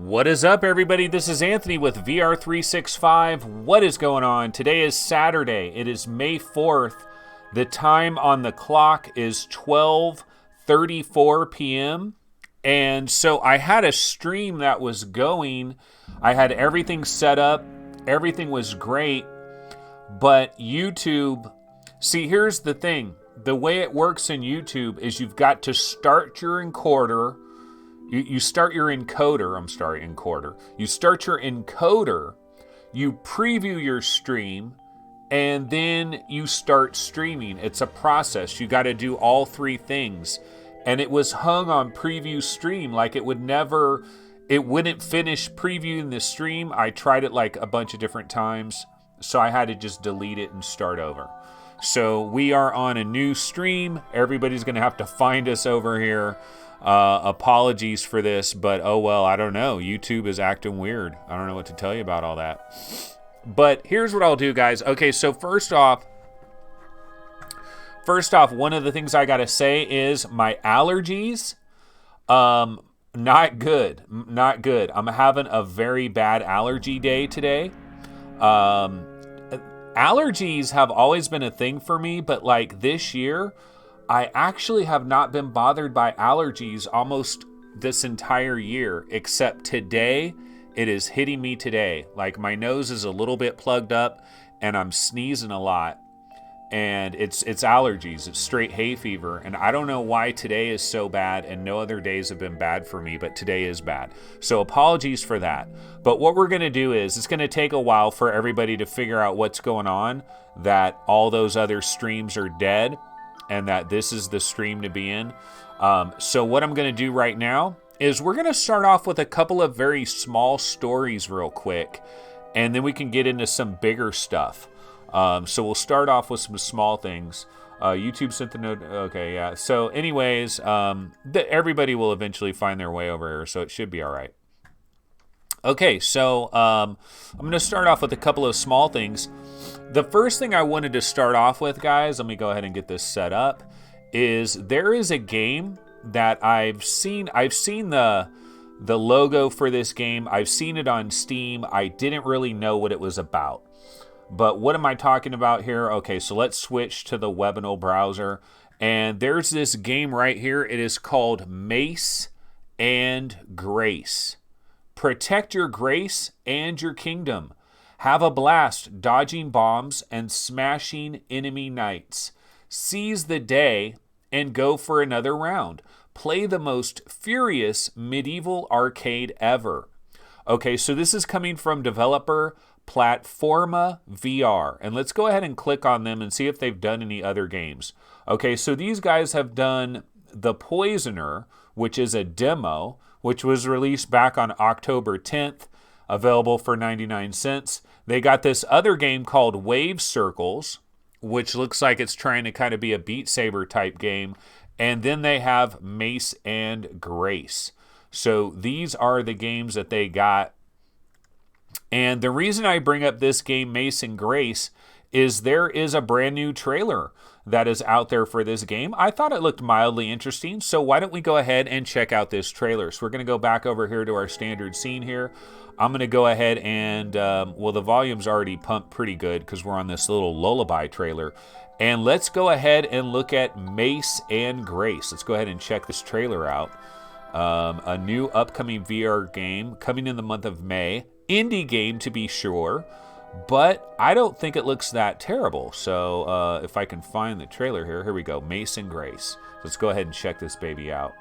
What is up, everybody? This is Anthony with VR365. What is going on? Today is Saturday. It is May 4th. The time on the clock is 12:34 p.m. And so I had a stream that was going. I had everything set up. Everything was great. But YouTube, see, here's the thing. The way it works in YouTube is you've got to start your encoder. You start your encoder. You start your encoder. You preview your stream. And then you start streaming. It's a process. You got to do all three things. And it was hung on preview stream. Like it wouldn't finish previewing the stream. I tried it like a bunch of different times. So I had to just delete it and start over. So we are on a new stream. Everybody's going to have to find us over here. Apologies for this, but oh well, I don't know. YouTube is acting weird. I don't know what to tell you about all that. But here's what I'll do, guys. Okay, so first off, one of the things I gotta say is my allergies, not good. I'm having a very bad allergy day today. Allergies have always been a thing for me, but like this year, I actually have not been bothered by allergies almost this entire year, except today. It is hitting me today. Like my nose is a little bit plugged up and I'm sneezing a lot. And it's allergies. It's straight hay fever. And I don't know why today is so bad and no other days have been bad for me, but today is bad. So apologies for that. But what we're going to do is it's going to take a while for everybody to figure out what's going on, that all those other streams are dead and that this is the stream to be in. So what I'm going to do right now is we're going to start off with a couple of very small stories real quick, and then we can get into some bigger stuff. So we'll start off with some small things. YouTube sent the note. Okay, yeah. So anyways, everybody will eventually find their way over here, so it should be all right. Okay, so I'm going to start off with a couple of small things. The first thing I wanted to start off with, guys, let me go ahead and get this set up, is there is a game that I've seen the logo for this game. I've seen it on Steam. I didn't really know what it was about. But what am I talking about here? Okay, so let's switch to the Webinol browser. And there's this game right here. It is called Mace and Grace. Protect your grace and your kingdom. Have a blast dodging bombs and smashing enemy knights. Seize the day and go for another round. Play the most furious medieval arcade ever. Okay, so this is coming from developer Platforma VR. And let's go ahead and click on them and see if they've done any other games. Okay, so these guys have done The Poisoner, which is a demo, which was released back on October 10th, available for 99 cents. They got this other game called Wave Circles, which looks like it's trying to kind of be a Beat Saber type game. And then they have Mace and Grace. So these are the games that they got. And the reason I bring up this game, Mace and Grace, is there is a brand new trailer that is out there for this game. I thought it looked mildly interesting, so why don't we go ahead and check out this trailer. So we're going to go back over here to our standard scene here. I'm going to go ahead and, well, the volume's already pumped pretty good because we're on this little lullaby trailer. And let's go ahead and look at Mace and Grace. Let's go ahead and check this trailer out. A new upcoming VR game coming in the month of May. Indie game to be sure, but I don't think it looks that terrible. So if I can find the trailer here we go, Mace and Grace. Let's go ahead and check this baby out.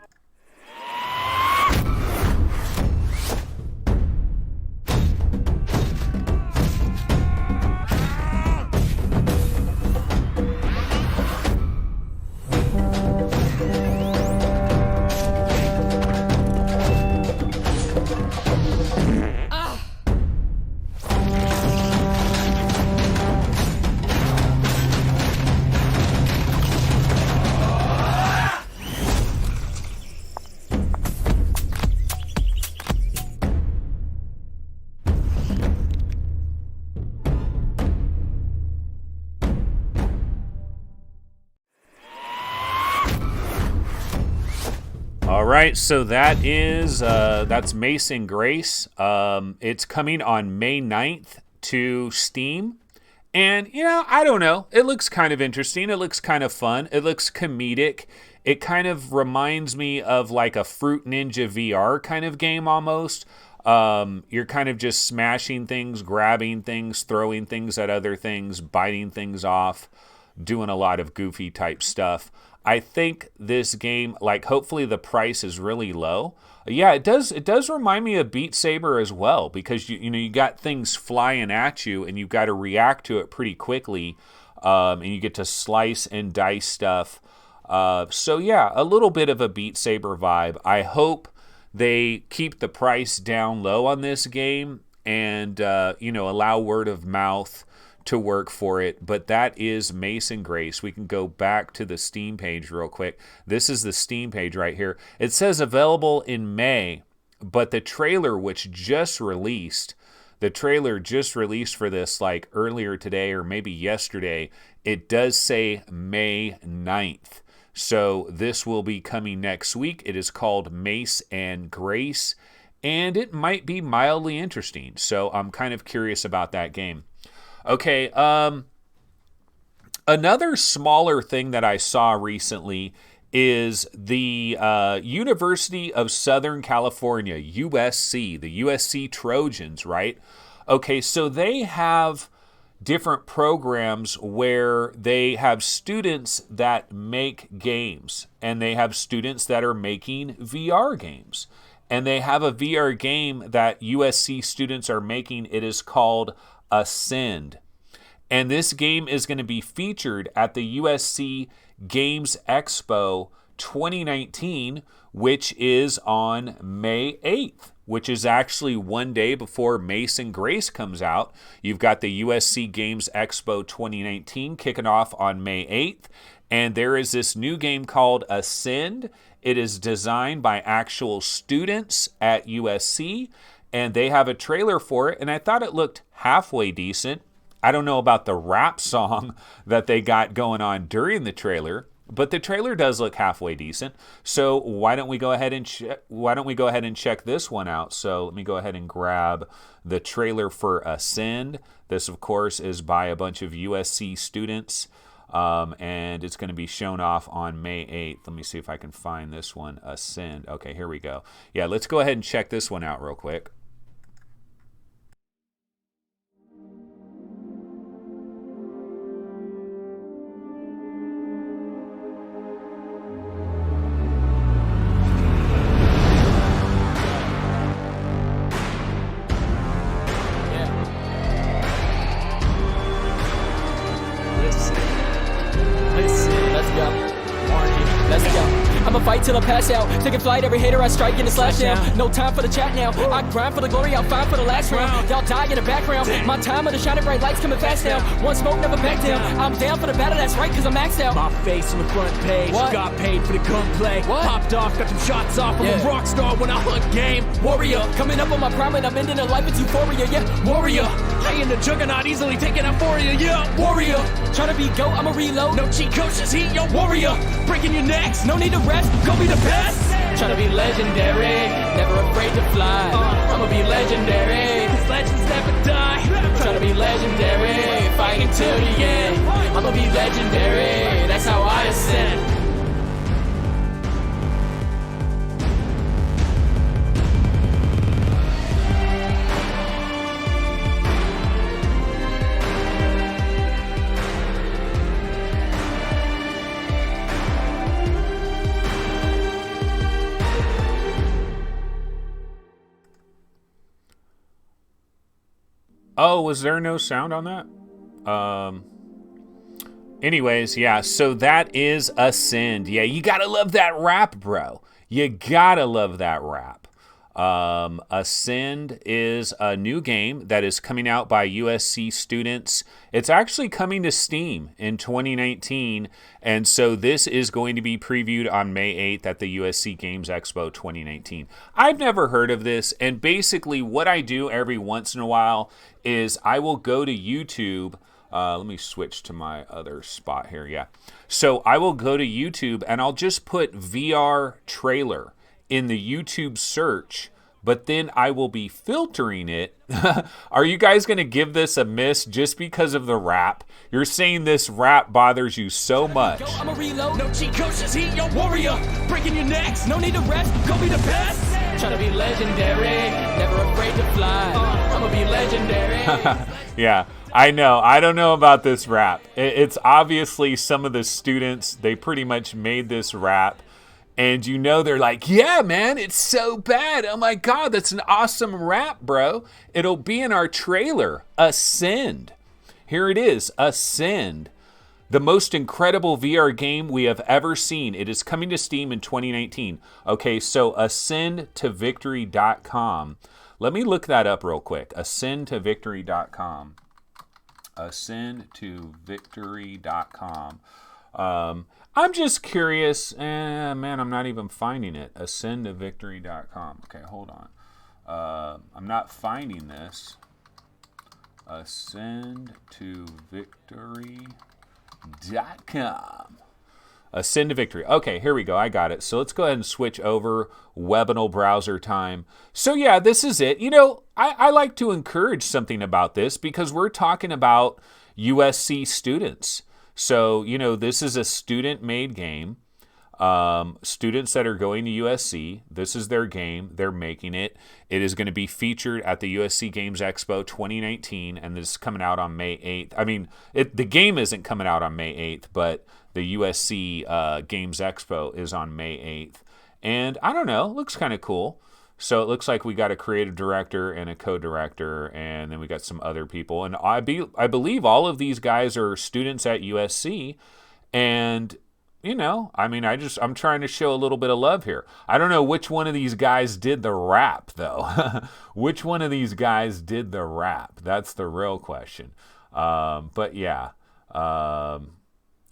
All right, so that's Mace and Grace. It's coming on May 9th to Steam. And, I don't know. It looks kind of interesting. It looks kind of fun. It looks comedic. It kind of reminds me of like a Fruit Ninja VR kind of game almost. You're kind of just smashing things, grabbing things, throwing things at other things, biting things off, doing a lot of goofy type stuff. I think this game, like, hopefully the price is really low. Yeah, it does remind me of Beat Saber as well, because you got things flying at you and you've got to react to it pretty quickly, and you get to slice and dice stuff. So yeah, a little bit of a Beat Saber vibe. I hope they keep the price down low on this game and allow word of mouth to work for it. But that is Mace and Grace. We can go back to the Steam page real quick. This is the Steam page right here. It says available in May, but the trailer just released for this like earlier today or maybe yesterday, it does say May 9th. So this will be coming next week. It is called Mace and Grace, and it might be mildly interesting. So I'm kind of curious about that game. Okay, another smaller thing that I saw recently is the University of Southern California, USC, the USC Trojans, right? Okay, so they have different programs where they have students that make games, and they have students that are making VR games. And they have a VR game that USC students are making. It is called Ascend. And this game is going to be featured at the USC Games Expo 2019, which is on May 8th, which is actually one day before Mace and Grace comes out. You've got the USC Games Expo 2019 kicking off on May 8th. And there is this new game called Ascend. It is designed by actual students at USC, and they have a trailer for it, and I thought it looked halfway decent. I don't know about the rap song that they got going on during the trailer, but the trailer does look halfway decent. So why don't we go ahead and check this one out? So let me go ahead and grab the trailer for Ascend. This, of course, is by a bunch of USC students, and it's going to be shown off on May 8th. Let me see if I can find this one, Ascend. Okay, here we go. Yeah, let's go ahead and check this one out real quick. Till I pass out, taking flight, every hater I strike in the slash down. No time for the chat now, I grind for the glory, I'll find for the last round. Y'all die in the background, my time of the shining bright lights coming fast now. One smoke, never back down, I'm down for the battle, that's right, cause I'm maxed out. My face on the front page, what? Got paid for the gunplay. What? Popped off, got some shots off, I'm a rock star when I hunt game. Warrior, coming up on my prime and I'm ending a life, it's euphoria, yeah. warrior, I am the juggernaut, easily taking out for you, yeah. Warrior, trying to be GOAT, I'ma reload. No cheat codes, just heat, yo. Warrior, breaking your necks, no need to rest, go be the best. Tryna be legendary, never afraid to fly. I'ma be legendary, cause legends never die. Tryna be legendary, fighting till the end. I'ma be legendary, that's how I ascend. Oh, was there no sound on that? Anyways, yeah, so that is Ascend. Yeah, you gotta love that rap, bro. You gotta love that rap. Ascend is a new game that is coming out by USC students. It's actually coming to Steam in 2019, and so this is going to be previewed on May 8th at the USC Games Expo 2019. I've never heard of this, and basically what I do every once in a while is I will go to YouTube. Let me switch to my other spot here. Yeah. So I will go to YouTube and I'll just put VR trailer in the YouTube search, but then I will be filtering it. Are you guys going to give this a miss just because of the rap? You're saying this rap bothers you so much. I'ma reload. No cheat codes, just heat your warrior. Breaking your necks. No need to rest. Go be the best. Tryna be legendary. Never afraid to fly. I'ma be legendary. Yeah, I know. I don't know about this rap. It's obviously some of the students, they pretty much made this rap. And you know they're like, yeah, man, it's so bad. Oh, my God, that's an awesome rap, bro. It'll be in our trailer. Ascend. Here it is, Ascend. The most incredible VR game we have ever seen. It is coming to Steam in 2019. Okay, so ascendtovictory.com. Let me look that up real quick. Ascendtovictory.com. Ascendtovictory.com. I'm just curious. Man, I'm not even finding it. Ascendtovictory.com. Okay, hold on. I'm not finding this. Ascendtovictory.com. Ascend to Victory. Okay, here we go. I got it. So let's go ahead and switch over. Webinal browser time. So yeah, this is it. You know, I like to encourage something about this because we're talking about USC students. So, you know, this is a student-made game. Students that are going to USC, this is their game. They're making it. It is going to be featured at the USC Games Expo 2019, and this is coming out on May 8th. I mean, the game isn't coming out on May 8th, but the USC Games Expo is on May 8th. And I don't know, it looks kind of cool. So it looks like we got a creative director and a co-director, and then we got some other people. And I believe all of these guys are students at USC. And, you know, I mean, I'm trying to show a little bit of love here. I don't know which one of these guys did the rap, though. Which one of these guys did the rap? That's the real question. But yeah,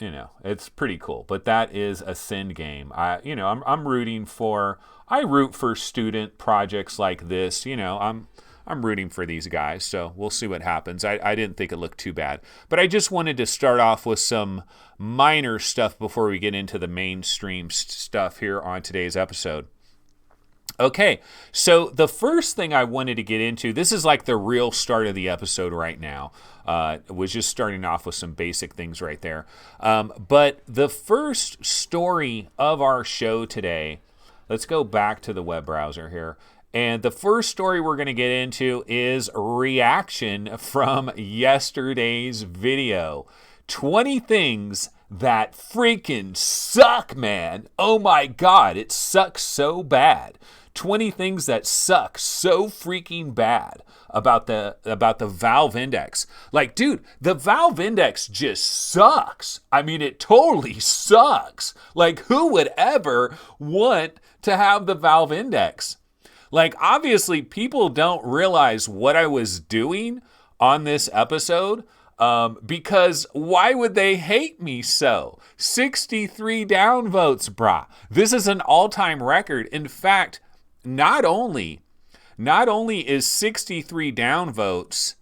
you know, it's pretty cool. But that is a Ascend game. I'm rooting for. I root for student projects like this. You know, I'm rooting for these guys. So we'll see what happens. I didn't think it looked too bad, but I just wanted to start off with some minor stuff before we get into the mainstream stuff here on today's episode. Okay, so the first thing I wanted to get into, this is like the real start of the episode right now. Was just starting off with some basic things right there. But the first story of our show today, let's go back to the web browser here. And the first story we're going to get into is reaction from yesterday's video. 20 things that freaking suck, man. Oh my God, it sucks so bad. 20 things that suck so freaking bad about the Valve Index. Like, dude, the Valve Index just sucks. I mean, it totally sucks. Like, who would ever want to have the Valve Index? Like, obviously, people don't realize what I was doing on this episode. Because why would they hate me so? 63 downvotes, brah. This is an all-time record. In fact, not only is 63 downvotes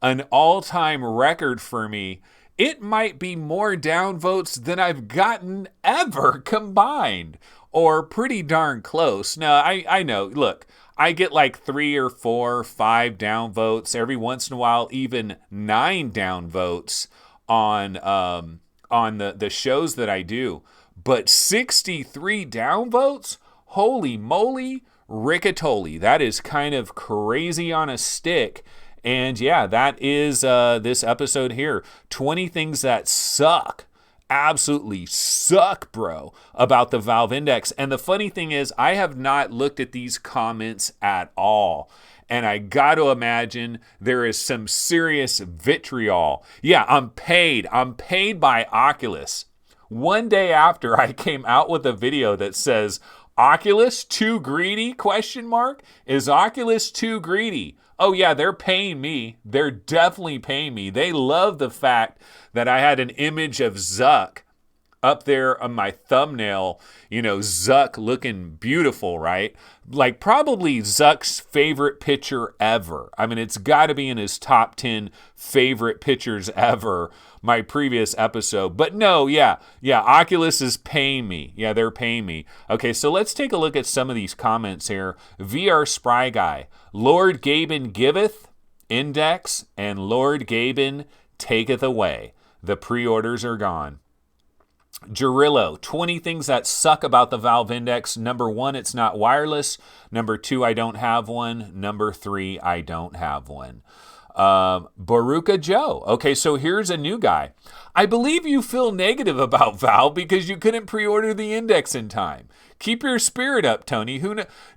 an all-time record for me, it might be more downvotes than I've gotten ever combined, or pretty darn close. Now, I know, look, I get like 3 or 4 or 5 downvotes every once in a while, even 9 downvotes on the shows that I do. But 63 downvotes? Holy moly, rickatoli. That is kind of crazy on a stick. And yeah, that is this episode here. 20 things that suck. Absolutely suck, bro, about the Valve Index. And the funny thing is, I have not looked at these comments at all. And I got to imagine there is some serious vitriol. Yeah, I'm paid. I'm paid by Oculus. One day after I came out with a video that says, Oculus too greedy? ? Is Oculus too greedy? Oh yeah, they're paying me. They're definitely paying me. They love the fact that I had an image of Zuck up there on my thumbnail. You know, Zuck looking beautiful, right? Like probably Zuck's favorite picture ever. I mean, it's got to be in his top 10 favorite pictures ever. my previous episode. But no, yeah, Oculus is paying me. Yeah, they're paying me. Okay, so let's take a look at some of these comments here. VR Spry Guy, Lord Gaben giveth, Index, and Lord Gaben taketh away. The pre-orders are gone. Gerillo, 20 things that suck about the Valve Index. Number 1, it's not wireless. Number 2, I don't have one. Number 3, I don't have one. Baruka Joe. Okay, so here's a new guy. I believe you feel negative about Valve because you couldn't pre-order the Index in time. Keep your spirit up, Tony.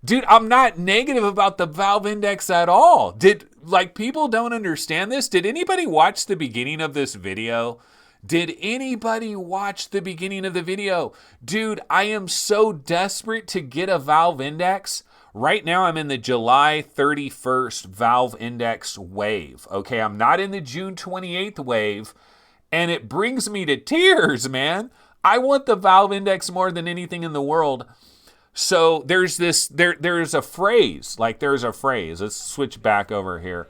Dude, I'm not negative about the Valve Index at all. People don't understand this? Did anybody watch the beginning of this video? Did anybody watch the beginning of the video? Dude, I am so desperate to get a Valve Index. Right now, I'm in the July 31st Valve Index wave. Okay, I'm not in the June 28th wave, and it brings me to tears, man. I want the Valve Index more than anything in the world. So there's a phrase. Let's switch back over here.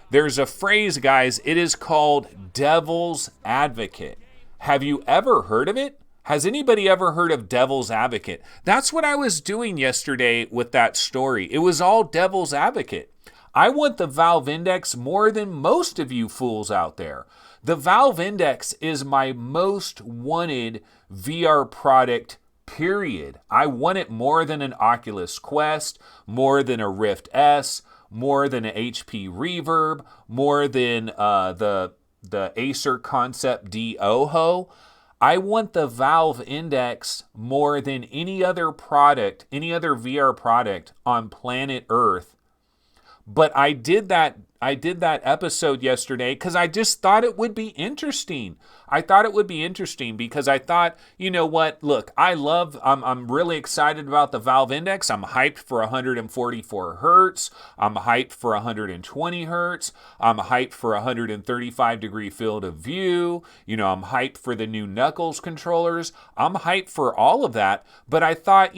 There's a phrase, guys. It is called devil's advocate. Have you ever heard of it? Has anybody ever heard of devil's advocate? That's what I was doing yesterday with that story. It was all devil's advocate. I want the Valve Index more than most of you fools out there. The Valve Index is my most wanted VR product, period. I want it more than an Oculus Quest, more than a Rift S, more than an HP Reverb, more than the Acer Concept D Oho. I want the Valve Index more than any other product, any other VR product on planet Earth. But I did that episode yesterday because I just thought it would be interesting. I thought it would be interesting because I thought, you know what? Look, I'm really excited about the Valve Index. I'm hyped for 144 hertz. I'm hyped for 120 hertz. I'm hyped for 135 degree field of view. You know, I'm hyped for the new Knuckles controllers. I'm hyped for all of that. But I thought,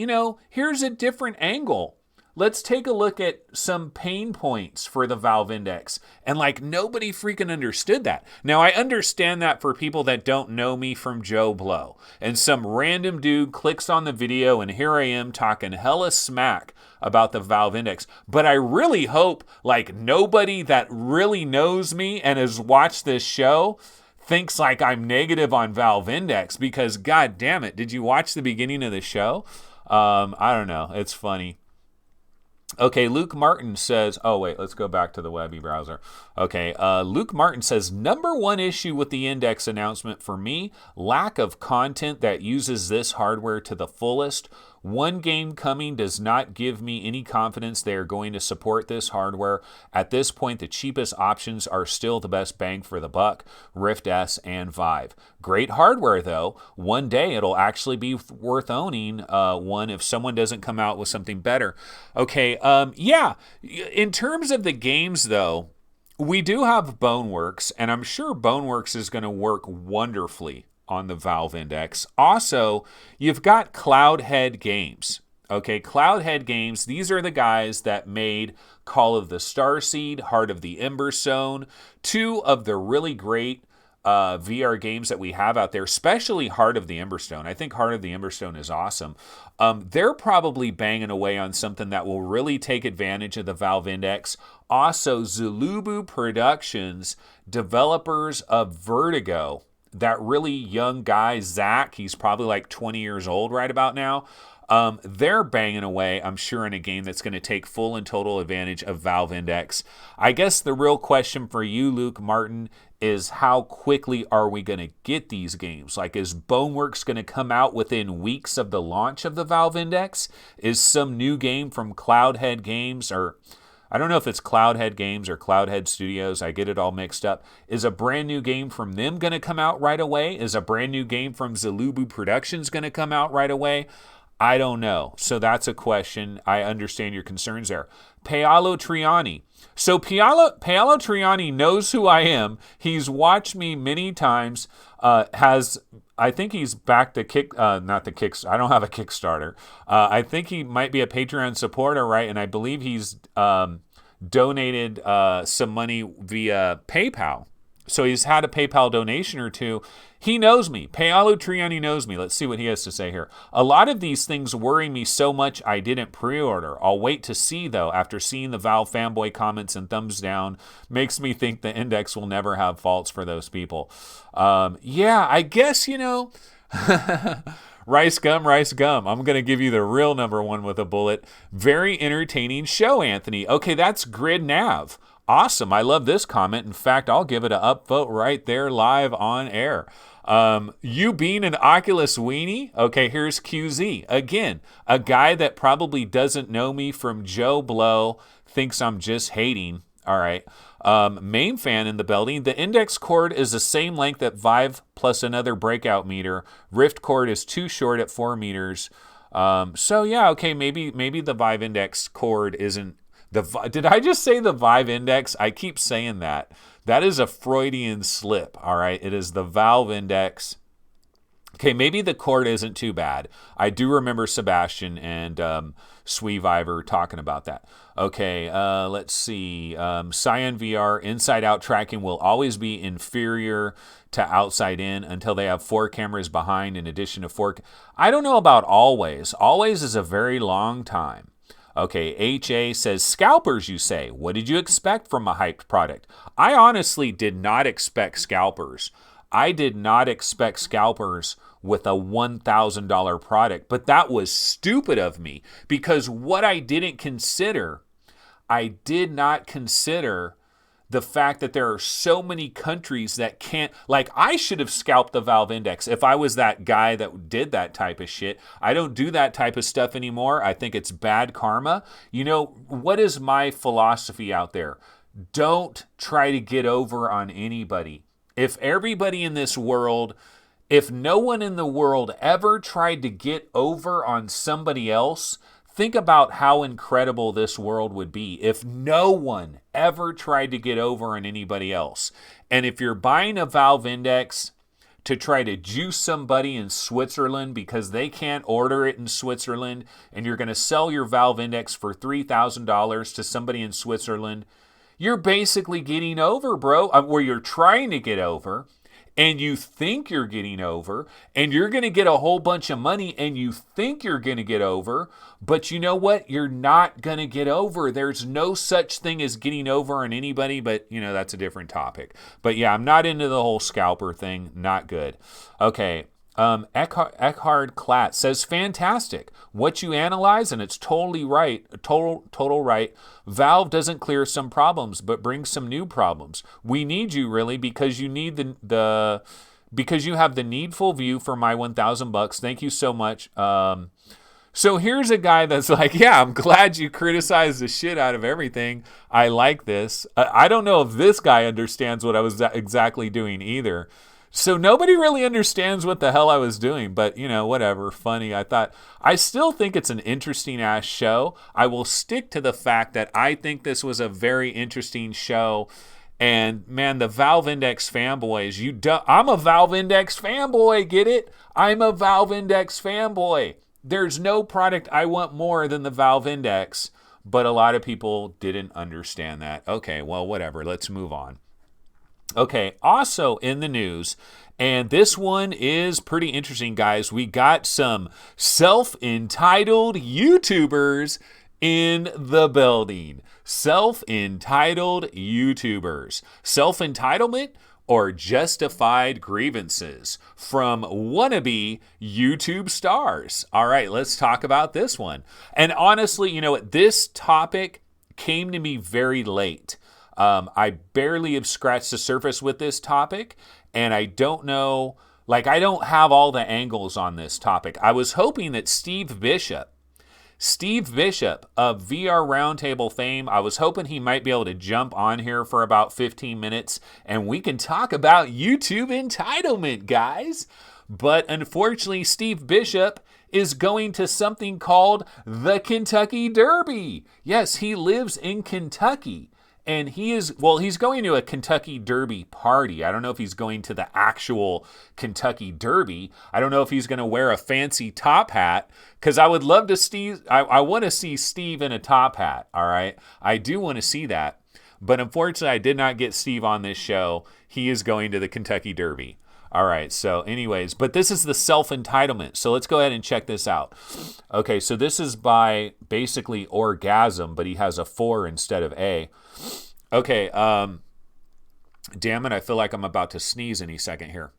here's a different angle. Let's take a look at some pain points for the Valve Index. And nobody freaking understood that. Now, I understand that for people that don't know me from Joe Blow. And some random dude clicks on the video and here I am talking hella smack about the Valve Index. But I really hope nobody that really knows me and has watched this show thinks I'm negative on Valve Index because god damn it, did you watch the beginning of the show? I don't know. It's funny. Okay, Luke Martin says, let's go back to the Webby browser. Okay, Luke Martin says, number one issue with the Index announcement for me, lack of content that uses this hardware to the fullest. One game coming does not give me any confidence they are going to support this hardware. At this point, the cheapest options are still the best bang for the buck, Rift S and Vive. Great hardware, though. One day it'll actually be worth owning one if someone doesn't come out with something better. Okay, in terms of the games, though, we do have Boneworks, and I'm sure Boneworks is going to work wonderfully on the Valve Index. Also, you've got Cloudhead Games. Okay, Cloudhead Games, these are the guys that made Call of the Starseed, Heart of the Emberstone, two of the really great VR games that we have out there, especially Heart of the Emberstone. I think Heart of the Emberstone is awesome. They're probably banging away on something that will really take advantage of the Valve Index. Also, Zulubu Productions, developers of Vertigo, that really young guy, Zach, he's probably 20 years old right about now. They're banging away, I'm sure, in a game that's going to take full and total advantage of Valve Index. I guess the real question for you, Luke Martin, is how quickly are we going to get these games? Is Boneworks going to come out within weeks of the launch of the Valve Index? Is some new game from Cloudhead Games, or I don't know if it's Cloudhead Games or Cloudhead Studios, I get it all mixed up. Is a brand new game from them going to come out right away? Is a brand new game from Zulubu Productions going to come out right away? I don't know. So that's a question. I understand your concerns there. Paolo Triani. So Paolo Triani knows who I am. He's watched me many times. I think he's back to not the Kickstarter. I don't have a Kickstarter. I think he might be a Patreon supporter, right? And I believe he's donated some money via PayPal. So he's had a PayPal donation or two. He knows me. Paolo Triani knows me. Let's see what he has to say here. A lot of these things worry me so much I didn't pre-order. I'll wait to see, though, after seeing the Valve fanboy comments and thumbs down. Makes me think the Index will never have faults for those people. Yeah, I guess, Rice gum. I'm going to give you the real number one with a bullet. Very entertaining show, Anthony. Okay, that's Grid Nav. Awesome. I love this comment. In fact, I'll give it an upvote right there live on air. You being an Oculus weenie? Okay, here's QZ. Again, a guy that probably doesn't know me from Joe Blow, thinks I'm just hating. All right. Main fan in the building. The index cord is the same length at Vive plus another breakout meter. Rift cord is too short at 4 meters. So yeah, okay, maybe the Vive index cord isn't did I just say the Vive Index? I keep saying that. That is a Freudian slip, all right? It is the Valve Index. Okay, maybe the cord isn't too bad. I do remember Sebastian and Sweeviver talking about that. Okay, let's see. Cyan VR inside-out tracking will always be inferior to outside-in until they have 4 cameras behind in addition to 4. I don't know about always. Always is a very long time. Okay, HA says, scalpers, you say. What did you expect from a hyped product? I honestly did not expect scalpers. I did not expect scalpers with a $1,000 product, but that was stupid of me because what I did not consider the fact that there are so many countries that can't, like I should have scalped the Valve Index if I was that guy that did that type of shit. I don't do that type of stuff anymore. I think it's bad karma. What is my philosophy out there? Don't try to get over on anybody. If everybody in this world, if no one in the world ever tried to get over on somebody else, think about how incredible this world would be if no one ever tried to get over on anybody else. And if you're buying a Valve Index to try to juice somebody in Switzerland because they can't order it in Switzerland, and you're going to sell your Valve Index for $3,000 to somebody in Switzerland, you're basically getting over, bro, where you're trying to get over. And you think you're getting over, and you're going to get a whole bunch of money, and you think you're going to get over, but you know what? You're not going to get over. There's no such thing as getting over on anybody, but, that's a different topic. But yeah, I'm not into the whole scalper thing. Not good. Okay. Eckhard Klatt says, fantastic. What you analyze, and it's totally right, total right. Valve doesn't clear some problems, but brings some new problems. We need you really because you need because you have the needful view for my $1,000. Thank you so much. So here's a guy that's like, yeah, I'm glad you criticized the shit out of everything. I like this. I don't know if this guy understands what I was exactly doing either. So nobody really understands what the hell I was doing, but, whatever, funny. I still think it's an interesting ass show. I will stick to the fact that I think this was a very interesting show. And man, the Valve Index fanboys, I'm a Valve Index fanboy, get it? I'm a Valve Index fanboy. There's no product I want more than the Valve Index, but a lot of people didn't understand that. Okay, well, whatever, let's move on. Okay, also in the news, and this one is pretty interesting, guys. We got some self-entitled YouTubers in the building. Self-entitled YouTubers. Self-entitlement or justified grievances from wannabe YouTube stars. All right, let's talk about this one. And honestly, this topic came to me very late. I barely have scratched the surface with this topic, and I don't know, I don't have all the angles on this topic. I was hoping that Steve Bishop of VR Roundtable fame, I was hoping he might be able to jump on here for about 15 minutes, and we can talk about YouTube entitlement, guys. But unfortunately, Steve Bishop is going to something called the Kentucky Derby. Yes, he lives in Kentucky. And he's going to a Kentucky Derby party. I don't know if he's going to the actual Kentucky Derby. I don't know if he's going to wear a fancy top hat, because I would love to I want to see Steve in a top hat, all right? I do want to see that. But unfortunately, I did not get Steve on this show. He is going to the Kentucky Derby. All right, so anyways, but this is the self-entitlement. So let's go ahead and check this out. Okay, so this is by basically orgasm, but he has a 4 instead of A. Okay, damn it, I feel like I'm about to sneeze any second here.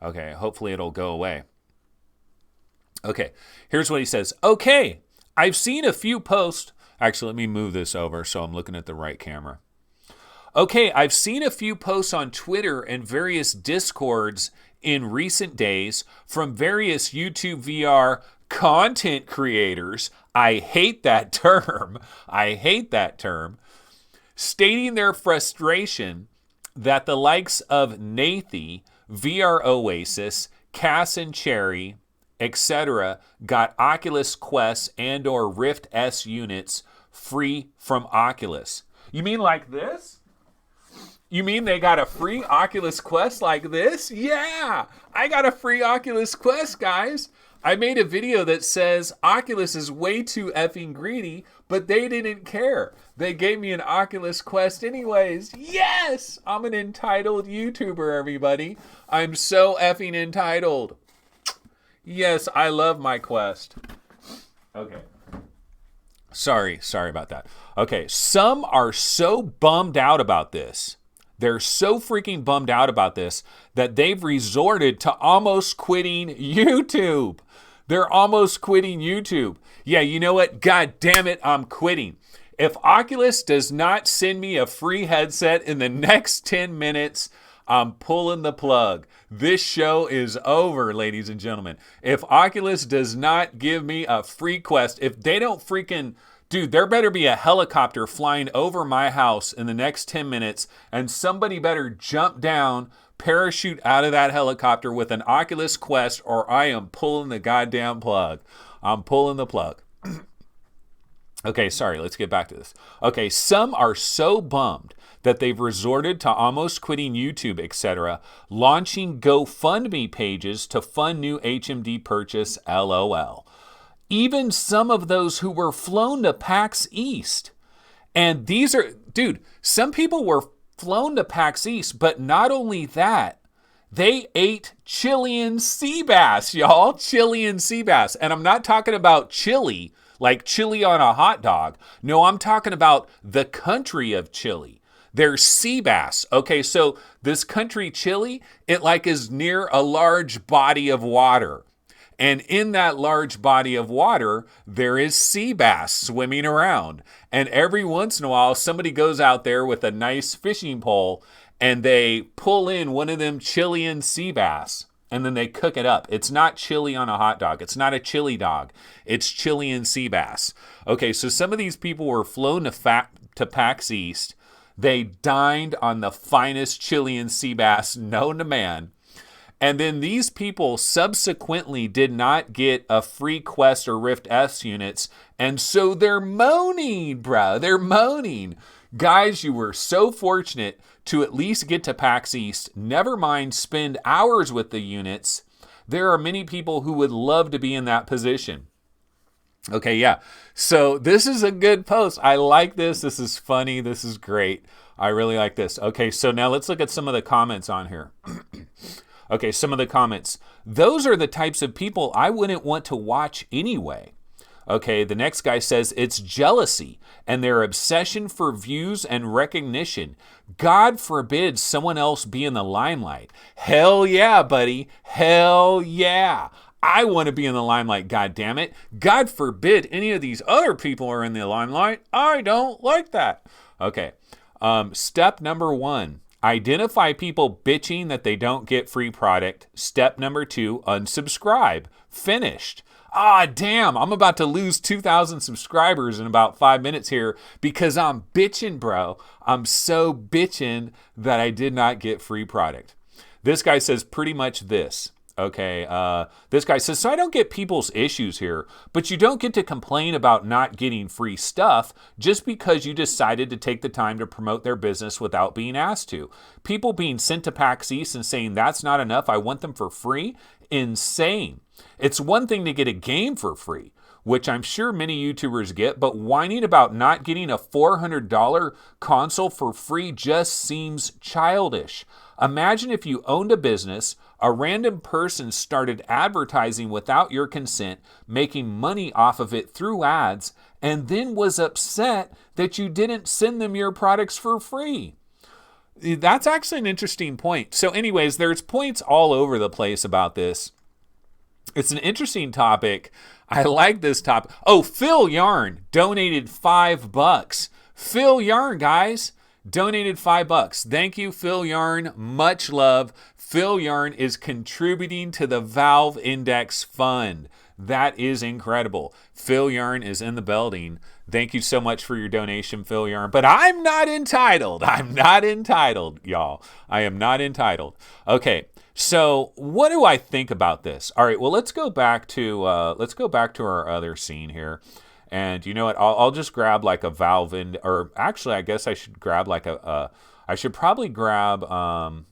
Okay, hopefully it'll go away. Okay, here's what he says. Okay, I've seen a few posts. Actually, let me move this over so I'm looking at the right camera. Okay, I've seen a few posts on Twitter and various Discords in recent days from various YouTube VR content creators. I hate that term. Stating their frustration that the likes of Nathy, VR Oasis, Cass and Cherry, etc. got Oculus Quest and or Rift S units free from Oculus. You mean like this? You mean they got a free Oculus Quest like this? Yeah, I got a free Oculus Quest, guys. I made a video that says Oculus is way too effing greedy, but they didn't care. They gave me an Oculus Quest anyways. Yes, I'm an entitled YouTuber, everybody. I'm so effing entitled. Yes, I love my Quest. Okay. Sorry about that. Okay, some are so bummed out about this. They're so freaking bummed out about this that they've resorted to almost quitting YouTube. They're almost quitting YouTube. Yeah, you know what? God damn it, I'm quitting. If Oculus does not send me a free headset in the next 10 minutes, I'm pulling the plug. This show is over, ladies and gentlemen. If Oculus does not give me a free Quest, if they don't freaking... Dude, there better be a helicopter flying over my house in the next 10 minutes, and somebody better jump down, parachute out of that helicopter with an Oculus Quest, or I am pulling the goddamn plug. I'm pulling the plug. Okay, sorry, let's get back to this. Okay, some are so bummed that they've resorted to almost quitting YouTube, etc., launching GoFundMe pages to fund new HMD purchase, LOL. Even some of those who were flown to PAX East. And these are, dude, some people were flown to PAX East, but not only that, they ate Chilean sea bass, y'all. Chilean sea bass. And I'm not talking about chili, like chili on a hot dog. No, I'm talking about the country of Chile. There's sea bass. Okay, so this country, Chile, it like is near a large body of water. And in that large body of water, there is sea bass swimming around. And every once in a while, somebody goes out there with a nice fishing pole and they pull in one of them Chilean sea bass and then they cook it up. It's not chili on a hot dog. It's not a chili dog. It's Chilean sea bass. Okay, so some of these people were flown to PAX East. They dined on the finest Chilean sea bass known to man. And then these people subsequently did not get a free Quest or Rift S units. And so they're moaning, bro. They're moaning. Guys, you were so fortunate to at least get to PAX East. Never mind spend hours with the units. There are many people who would love to be in that position. Okay, yeah. So this is a good post. I like this. This is funny. This is great. I really like this. Okay, so now let's look at some of the comments on here. Okay, some of the comments. Those are the types of people I wouldn't want to watch anyway. Okay, the next guy says it's jealousy and their obsession for views and recognition. God forbid someone else be in the limelight. Hell yeah, buddy. Hell yeah. I want to be in the limelight, God damn it. God forbid any of these other people are in the limelight. I don't like that. Okay, step number 1. Identify people bitching that they don't get free product. Step number 2, unsubscribe. Finished. Ah, damn, I'm about to lose 2,000 subscribers in about 5 minutes here because I'm bitching, bro. I'm so bitching that I did not get free product. This guy says pretty much this. Okay, this guy says, so I don't get people's issues here, but you don't get to complain about not getting free stuff just because you decided to take the time to promote their business without being asked to. People being sent to PAX East and saying that's not enough, I want them for free, insane. It's one thing to get a game for free. which I'm sure many YouTubers get, but whining about not getting a $400 console for free just seems childish. Imagine if you owned a business, a random person started advertising without your consent, making money off of it through ads, and then was upset that you didn't send them your products for free. That's actually an interesting point. So anyways, there's points all over the place about this. It's an interesting topic. I like this topic. Oh, Phil Yarn donated $5. Phil Yarn, guys, donated $5. Thank you, Phil Yarn. Much love. Phil Yarn is contributing to the Valve Index Fund. That is incredible. Phil Yarn is in the building. Thank you so much for your donation, Phil Yarn. But I'm not entitled. I'm not entitled, y'all. I am not entitled. Okay, so what do I think about this? All right, well, let's go back to our other scene here. And you know what? I'll just grab like a Valve or actually, I guess I should grab like I should probably grab like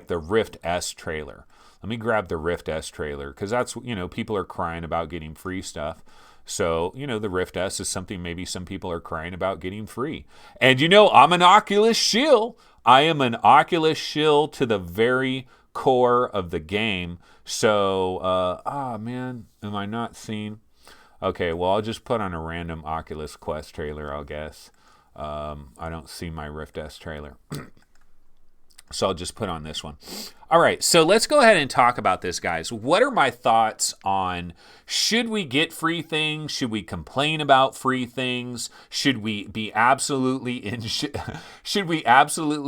the Rift S trailer. Let me grab the Rift S trailer because that's, people are crying about getting free stuff. So, the Rift S is something maybe some people are crying about getting free. And I'm an Oculus shill. I am an Oculus shill to the very core of the game. So, man, am I not seeing? Okay, well, I'll just put on a random Oculus Quest trailer, I guess. I don't see my Rift S trailer. So I'll just put on this one. All right, so let's go ahead and talk about this, guys. What are my thoughts on, should we get free things? Should we complain about free things? Should we be absolutely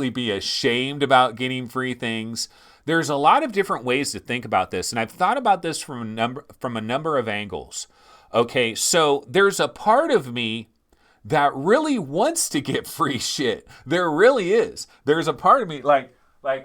be ashamed about getting free things? There's a lot of different ways to think about this, and I've thought about this from a number of angles. Okay, so there's a part of me that really wants to get free shit. There really is. There's a part of me like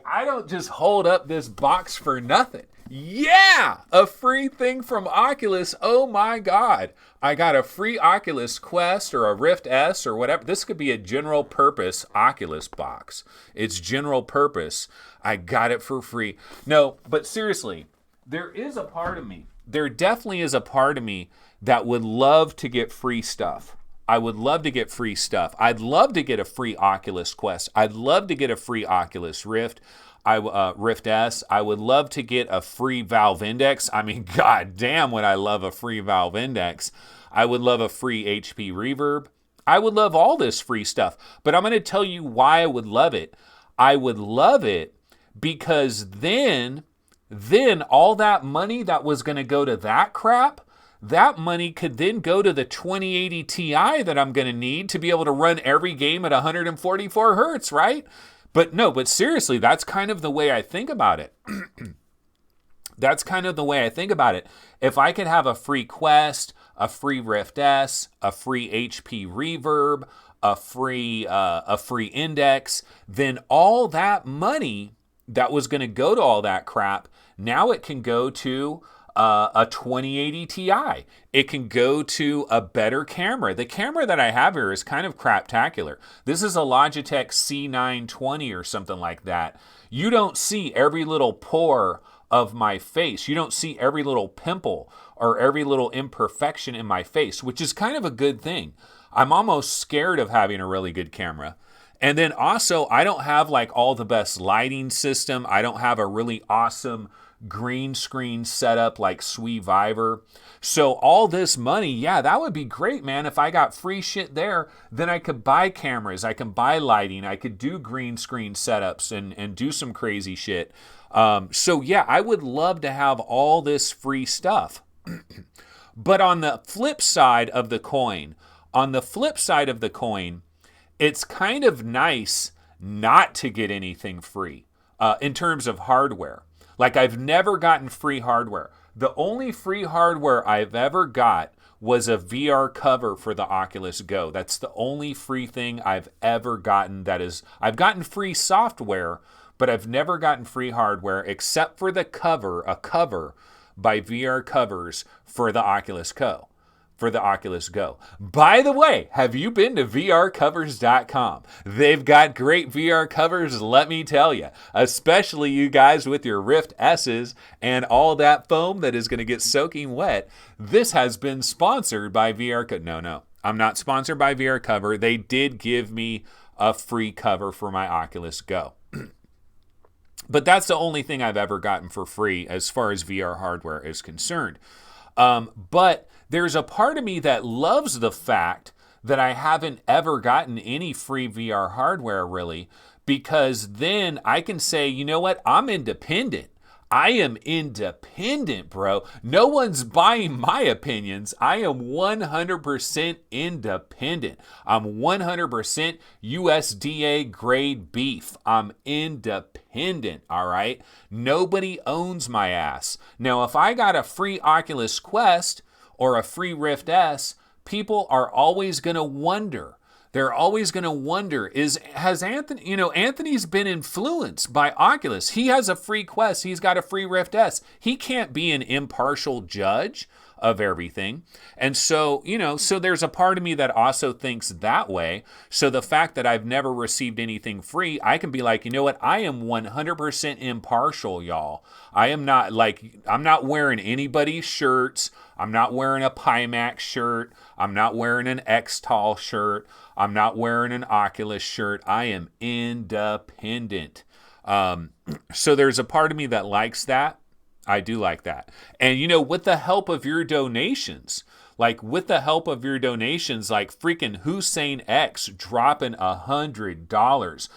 I don't just hold up this box for nothing. Yeah, a free thing from Oculus. Oh my God. I got a free Oculus Quest or a Rift S or whatever. This could be a general purpose Oculus box. It's general purpose. I got it for free. No, but seriously, there is a part of me. There definitely is a part of me that would love to get free stuff. I would love to get free stuff. I'd love to get a free Oculus Quest. I'd love to get a free Oculus Rift. Rift S. I would love to get a free Valve Index. I mean, god damn would I love a free Valve Index. I would love a free HP Reverb. I would love all this free stuff. But I'm going to tell you why I would love it. I would love it because then all that money that was going to go to that crap, that money could then go to the 2080 Ti that I'm going to need to be able to run every game at 144 hertz, right? But seriously, that's kind of the way I think about it. That's kind of the way I think about it. If I could have a free Quest, a free Rift S, a free HP Reverb, a free Index, then all that money that was going to go to all that crap, now it can go to a 2080 Ti. It can go to a better camera. The camera that I have here is kind of craptacular. This is a Logitech C920 or something like that. You don't see every little pore of my face. You don't see every little pimple or every little imperfection in my face, which is kind of a good thing. I'm almost scared of having a really good camera. And then also, I don't have like all the best lighting system. I don't have a really awesome green screen setup like Sweviver. So all this money, yeah, that would be great, man. If I got free shit there, then I could buy cameras, I can buy lighting, I could do green screen setups and do some crazy shit. So yeah, I would love to have all this free stuff. But on the flip side of the coin, it's kind of nice not to get anything free in terms of hardware. Like, I've never gotten free hardware. The only free hardware I've ever got was a VR cover for the Oculus Go. That's the only free thing I've ever gotten. I've gotten free software, but I've never gotten free hardware except for a cover by VR Covers for the Oculus Go. for the Oculus Go. By the way, have you been to vrcovers.com? They've got great VR covers, let me tell you, especially you guys with your Rift S's and all that foam that is going to get soaking wet. This has been sponsored by No, I'm not sponsored by VR Cover. They did give me a free cover for my Oculus Go. But that's the only thing I've ever gotten for free as far as VR hardware is concerned. But there's a part of me that loves the fact that I haven't ever gotten any free VR hardware, really, because then I can say, you know what? I'm independent. I am independent, bro. No one's buying my opinions. I am 100% independent. I'm 100% USDA grade beef. I'm independent, all right? Nobody owns my ass. Now, if I got a free Oculus Quest or a free Rift S, people are always going to wonder. They're always going to wonder, has Anthony, Anthony's been influenced by Oculus. He has a free Quest. He's got a free Rift S. He can't be an impartial judge of everything. And so, so there's a part of me that also thinks that way. So the fact that I've never received anything free, I can be like, you know what? I am 100% impartial, y'all. I'm not wearing anybody's shirts. I'm not wearing a Pimax shirt. I'm not wearing an X-Tall shirt. I'm not wearing an Oculus shirt. I am independent. So there's a part of me that likes that. I do like that. And, with the help of your donations, like freaking Hussein X dropping $100.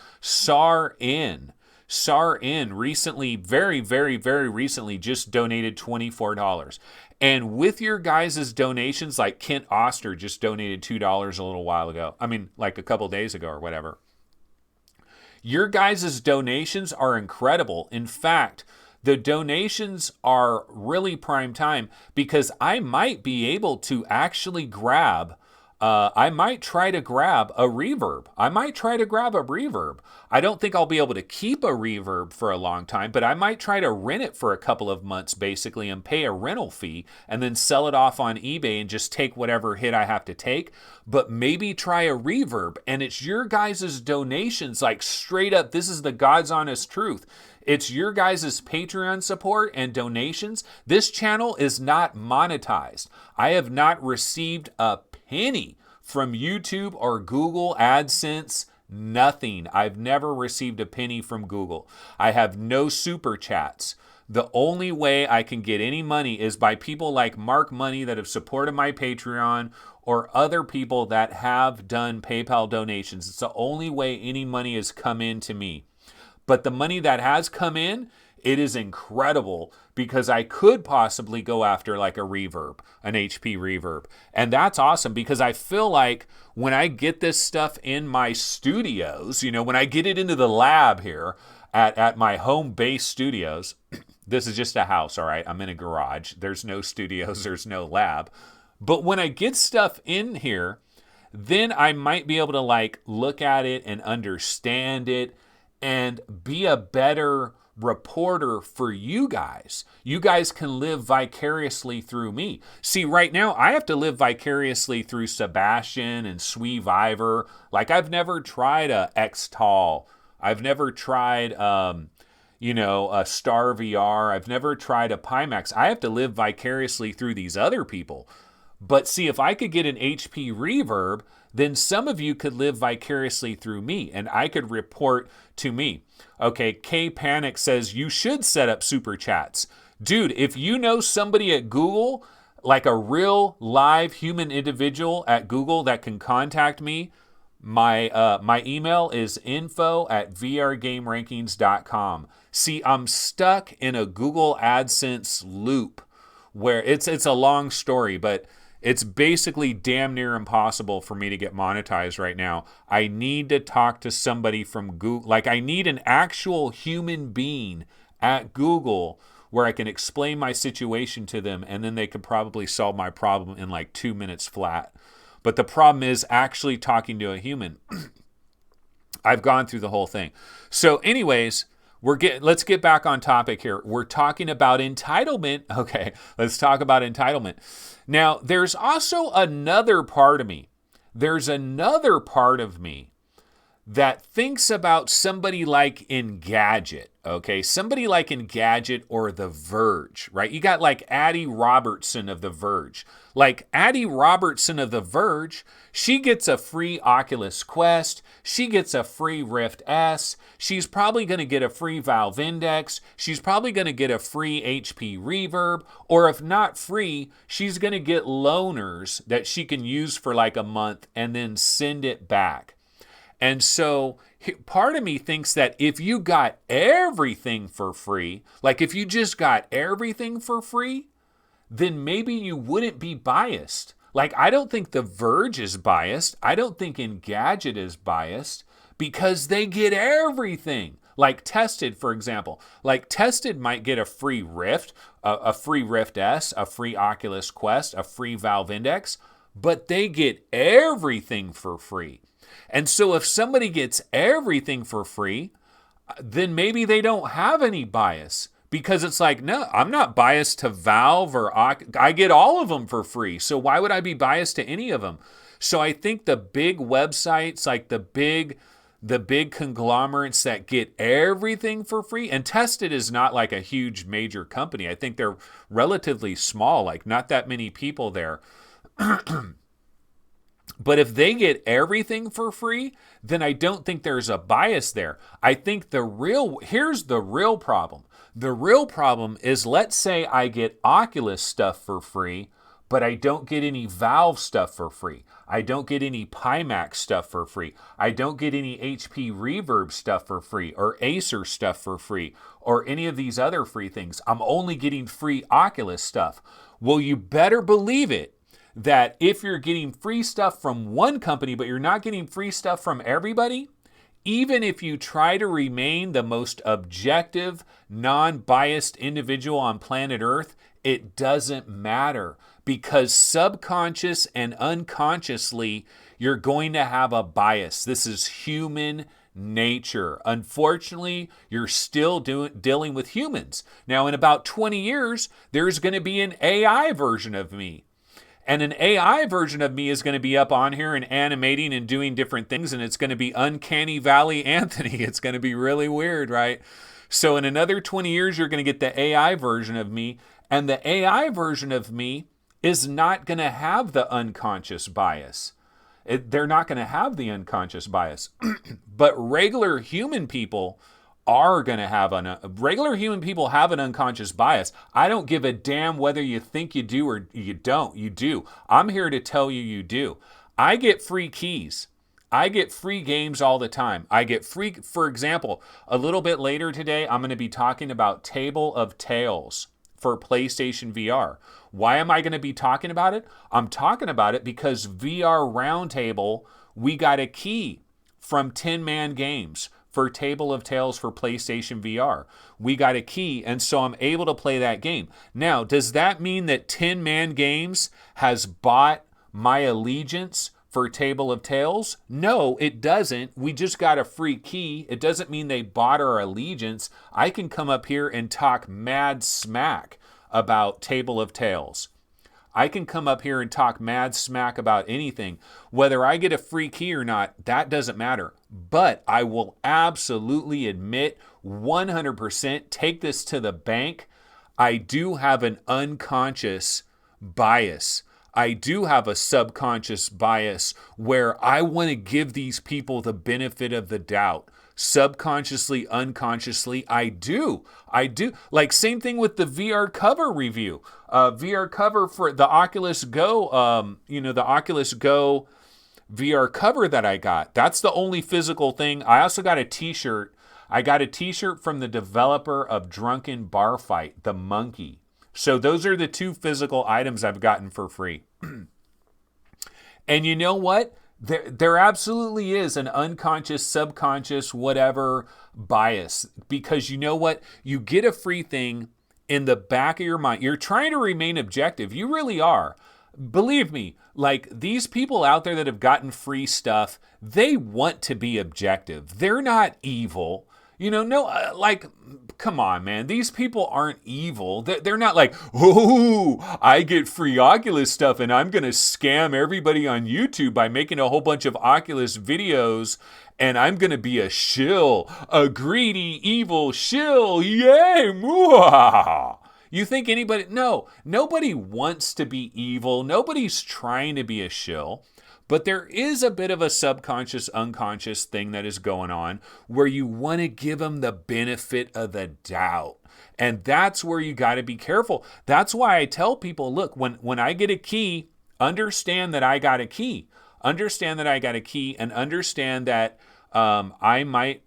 SAR in recently, very, very, very recently just donated $24. And with your guys' donations, like Kent Oster just donated $2 a little while ago. I mean, like a couple days ago or whatever. Your guys' donations are incredible. In fact, the donations are really prime time because I might be able to actually I might try to grab a reverb. I don't think I'll be able to keep a reverb for a long time, but I might try to rent it for a couple of months basically and pay a rental fee and then sell it off on eBay and just take whatever hit I have to take. But maybe try a reverb, and it's your guys' donations, like straight up, this is the God's honest truth. It's your guys' Patreon support and donations. This channel is not monetized. I have not received a penny from YouTube or Google AdSense, nothing. I've never received a penny from Google. I have no super chats. The only way I can get any money is by people like Mark Money that have supported my Patreon or other people that have done PayPal donations. It's the only way any money has come in to me. But the money that has come in, it is incredible because I could possibly go after like a reverb, an HP reverb. And that's awesome because I feel like when I get this stuff in my studios, when I get it into the lab here at my home base studios, this is just a house, all right? I'm in a garage. There's no studios. There's no lab. But when I get stuff in here, then I might be able to like look at it and understand it and be a better reporter for you guys. You guys can live vicariously through me. See, right now, I have to live vicariously through Sebastian and Sweeviver. Like, I've never tried a X-Tall. I've never tried, a Star VR. I've never tried a Pimax. I have to live vicariously through these other people. But see, if I could get an HP reverb, then some of you could live vicariously through me, and I could report to me. Okay, K Panic says, you should set up super chats. Dude, if you know somebody at Google, like a real live human individual at Google that can contact me, my email is info@vrgamerankings.com. See, I'm stuck in a Google AdSense loop where it's a long story, but it's basically damn near impossible for me to get monetized right now. I need to talk to somebody from Google. Like, I need an actual human being at Google where I can explain my situation to them, and then they could probably solve my problem in like 2 minutes flat. But the problem is actually talking to a human. I've gone through the whole thing. So anyways, let's get back on topic here. We're talking about entitlement. Okay, let's talk about entitlement. Now, there's also another part of me. There's another part of me that thinks about somebody like Engadget, okay? Somebody like Engadget or The Verge, right? You got like Addie Robertson of The Verge. Like Addie Robertson of The Verge, she gets a free Oculus Quest. She gets a free Rift S. She's probably going to get a free Valve Index. She's probably going to get a free HP Reverb. Or if not free, she's going to get loaners that she can use for like a month and then send it back. And so part of me thinks that if you got everything for free, like if you just got everything for free, then maybe you wouldn't be biased. Like, I don't think The Verge is biased. I don't think Engadget is biased because they get everything. Like Tested, for example. Like Tested might get a free Rift, a free Rift S, a free Oculus Quest, a free Valve Index, but they get everything for free. And so if somebody gets everything for free, then maybe they don't have any bias because it's like, no, I'm not biased to Valve or I get all of them for free. So why would I be biased to any of them? So I think the big websites, like the big conglomerates that get everything for free, and Tested is not like a huge major company. I think they're relatively small, like not that many people there. But if they get everything for free, then I don't think there's a bias there. I think here's the real problem. The real problem is, let's say I get Oculus stuff for free, but I don't get any Valve stuff for free. I don't get any Pimax stuff for free. I don't get any HP Reverb stuff for free or Acer stuff for free or any of these other free things. I'm only getting free Oculus stuff. Well, you better believe it that if you're getting free stuff from one company, but you're not getting free stuff from everybody, even if you try to remain the most objective, non-biased individual on planet Earth, it doesn't matter because subconscious and unconsciously, you're going to have a bias. This is human nature. Unfortunately, you're still dealing with humans. Now, in about 20 years, there's going to be an AI version of me. And an AI version of me is going to be up on here and animating and doing different things. And it's going to be Uncanny Valley Anthony. It's going to be really weird, right? So in another 20 years, you're going to get the AI version of me. And the AI version of me is not going to have the unconscious bias. They're not going to have the unconscious bias. But regular human people are going to have regular human people have an unconscious bias. I don't give a damn whether you think you do or you don't. You do. I'm here to tell you you do. I get free keys. I get free games all the time. I get free, for example, a little bit later today, I'm going to be talking about Table of Tales for PlayStation VR. Why am I going to be talking about it? I'm talking about it because VR Roundtable, we got a key from Tin Man Games for Table of Tales for PlayStation VR. We got a key, and so I'm able to play that game. Now, does that mean that Tin Man Games has bought my allegiance for Table of Tales? No, it doesn't. We just got a free key. It doesn't mean they bought our allegiance. I can come up here and talk mad smack about Table of Tales. I can come up here and talk mad smack about anything. Whether I get a free key or not, that doesn't matter. But I will absolutely admit, 100%, take this to the bank, I do have an unconscious bias. I do have a subconscious bias where I want to give these people the benefit of the doubt. Subconsciously, unconsciously, I do. Like, same thing with the VR cover review. VR cover for the Oculus Go, the Oculus Go VR cover that I got. That's the only physical thing. I also got a t-shirt. I got a t-shirt from the developer of Drunken Bar Fight, the monkey. So those are the two physical items I've gotten for free. And you know what? There absolutely is an unconscious, subconscious, whatever bias. Because you know what? You get a free thing in the back of your mind. You're trying to remain objective. You really are. Believe me, like these people out there that have gotten free stuff, they want to be objective. They're not evil. You know, no, like, come on, man. These people aren't evil. They're not like, oh, I get free Oculus stuff and I'm going to scam everybody on YouTube by making a whole bunch of Oculus videos and I'm going to be a shill, a greedy, evil shill. Yay! Mwah! You think anybody... No, nobody wants to be evil. Nobody's trying to be a shill. But there is a bit of a subconscious, unconscious thing that is going on where you want to give them the benefit of the doubt. And that's where you got to be careful. That's why I tell people, look, when I get a key, understand that I got a key. Understand that I got a key and understand that I might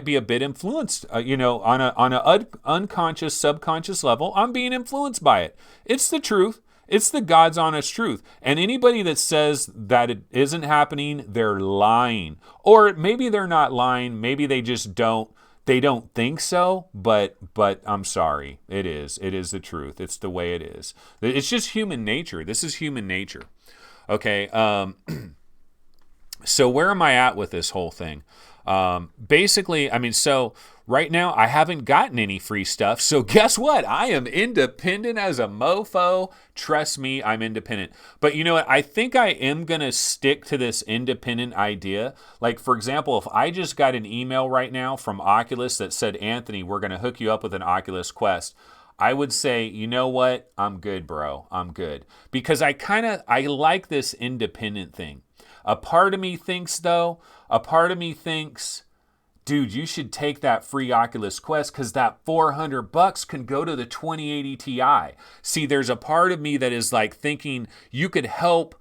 be a bit influenced, on a unconscious, subconscious level. I'm being influenced by it. It's the truth. It's the God's honest truth. And anybody that says that it isn't happening, they're lying. Or maybe they're not lying. Maybe they just don't think so. But I'm sorry. It is. It is the truth. It's the way it is. It's just human nature. This is human nature. Okay. So where am I at with this whole thing? Basically, so right now I haven't gotten any free stuff. So guess what? I am independent as a mofo. Trust me, I'm independent. But you know what? I think I am going to stick to this independent idea. Like, for example, if I just got an email right now from Oculus that said, Anthony, we're going to hook you up with an Oculus Quest, I would say, you know what? I'm good, bro. I'm good. Because I like this independent thing. A part of me thinks, dude, you should take that free Oculus Quest because that $400 can go to the 2080 Ti. See, there's a part of me that is like thinking you could help.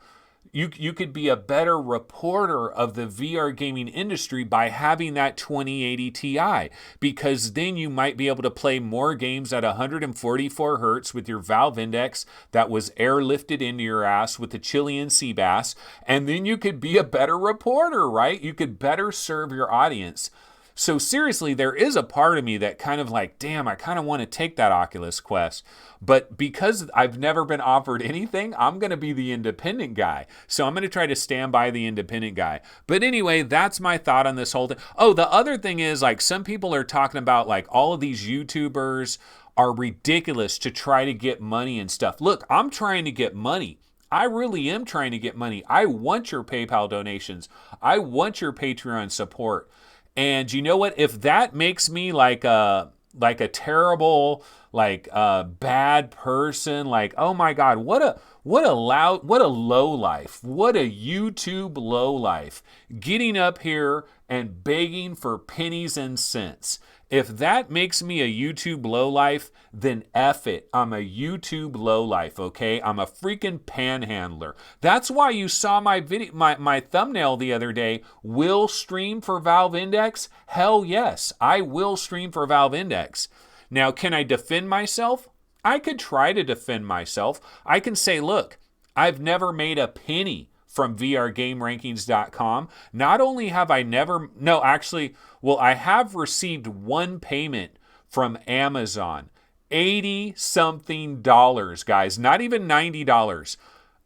You could be a better reporter of the VR gaming industry by having that 2080 Ti, because then you might be able to play more games at 144 hertz with your Valve Index that was airlifted into your ass with the Chilean sea bass, and then you could be a better reporter, right? You could better serve your audience. So seriously, there is a part of me that kind of like, damn, I kind of want to take that Oculus Quest. But because I've never been offered anything, I'm going to be the independent guy. So I'm going to try to stand by the independent guy. But anyway, that's my thought on this whole thing. Oh, the other thing is, like, some people are talking about like all of these YouTubers are ridiculous to try to get money and stuff. Look, I'm trying to get money. I really am trying to get money. I want your PayPal donations. I want your Patreon support. And you know what? If that makes me like a terrible, bad person, like, oh my God, what a low life, what a YouTube low life, getting up here and begging for pennies and cents. If that makes me a YouTube lowlife, then F it. I'm a YouTube lowlife, okay? I'm a freaking panhandler. That's why you saw my video, my thumbnail the other day. Will stream for Valve Index? Hell yes, I will stream for Valve Index. Now, can I defend myself? I could try to defend myself. I can say, look, I've never made a penny from VRGameRankings.com. Not only have I I have received one payment from Amazon. $80-something, guys. Not even $90.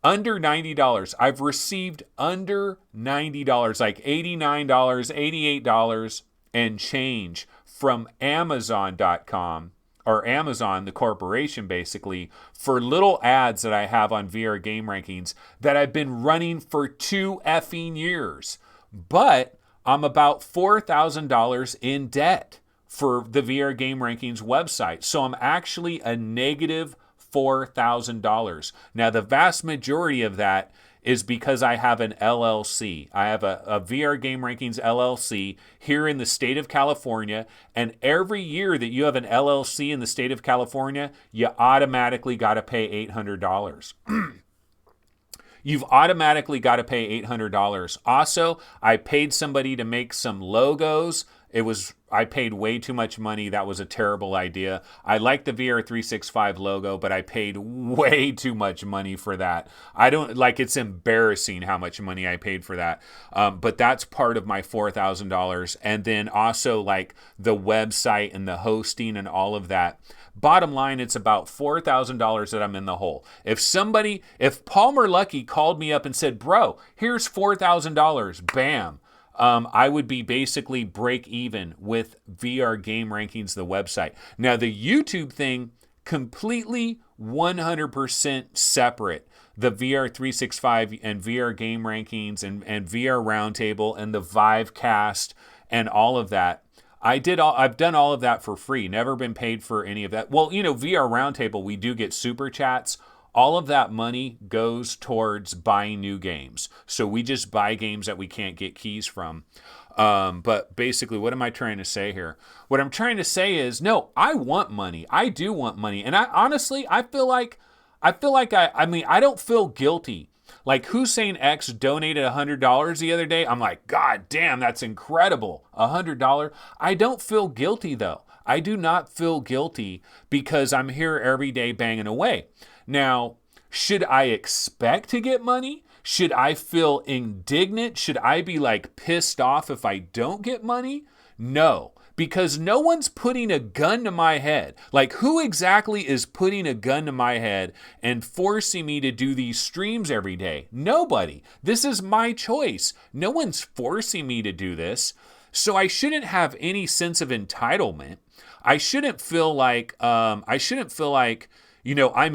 Under $90. I've received under $90, like $89, $88 and change from Amazon.com. Or Amazon, the corporation, basically, for little ads that I have on VR Game Rankings that I've been running for 2 effing years. But I'm about $4,000 in debt for the VR Game Rankings website. So I'm actually a negative $4,000. Now, the vast majority of that is because I have an LLC. I have a VR Game Rankings LLC here in the state of California. And every year that you have an LLC in the state of California, you automatically got to pay $800. You've automatically got to pay $800. Also, I paid somebody to make some logos. I paid way too much money. That was a terrible idea. I like the VR365 logo, but I paid way too much money for that. It's embarrassing how much money I paid for that. But that's part of my $4,000. And then also like the website and the hosting and all of that. Bottom line, it's about $4,000 that I'm in the hole. If Palmer Luckey called me up and said, bro, here's $4,000, bam. I would be basically break even with VR Game Rankings, the website. Now, the YouTube thing, completely 100% separate. The VR 365 and VR Game Rankings and VR Roundtable and the Vivecast and all of that. I've done all of that for free. Never been paid for any of that. Well, VR Roundtable, we do get super chats. All of that money goes towards buying new games. So we just buy games that we can't get keys from. But basically, what am I trying to say here? What I'm trying to say is, no, I want money. I do want money. And I feel like I don't feel guilty. Like Hussein X donated $100 the other day. I'm like, God damn, that's incredible. $100. I don't feel guilty though. I do not feel guilty because I'm here every day banging away. Now, should I expect to get money? Should I feel indignant? Should I be like pissed off if I don't get money? No. Because no one's putting a gun to my head. Like, who exactly is putting a gun to my head and forcing me to do these streams every day? Nobody. This is my choice. No one's forcing me to do this. So I shouldn't have any sense of entitlement. I shouldn't feel like I'm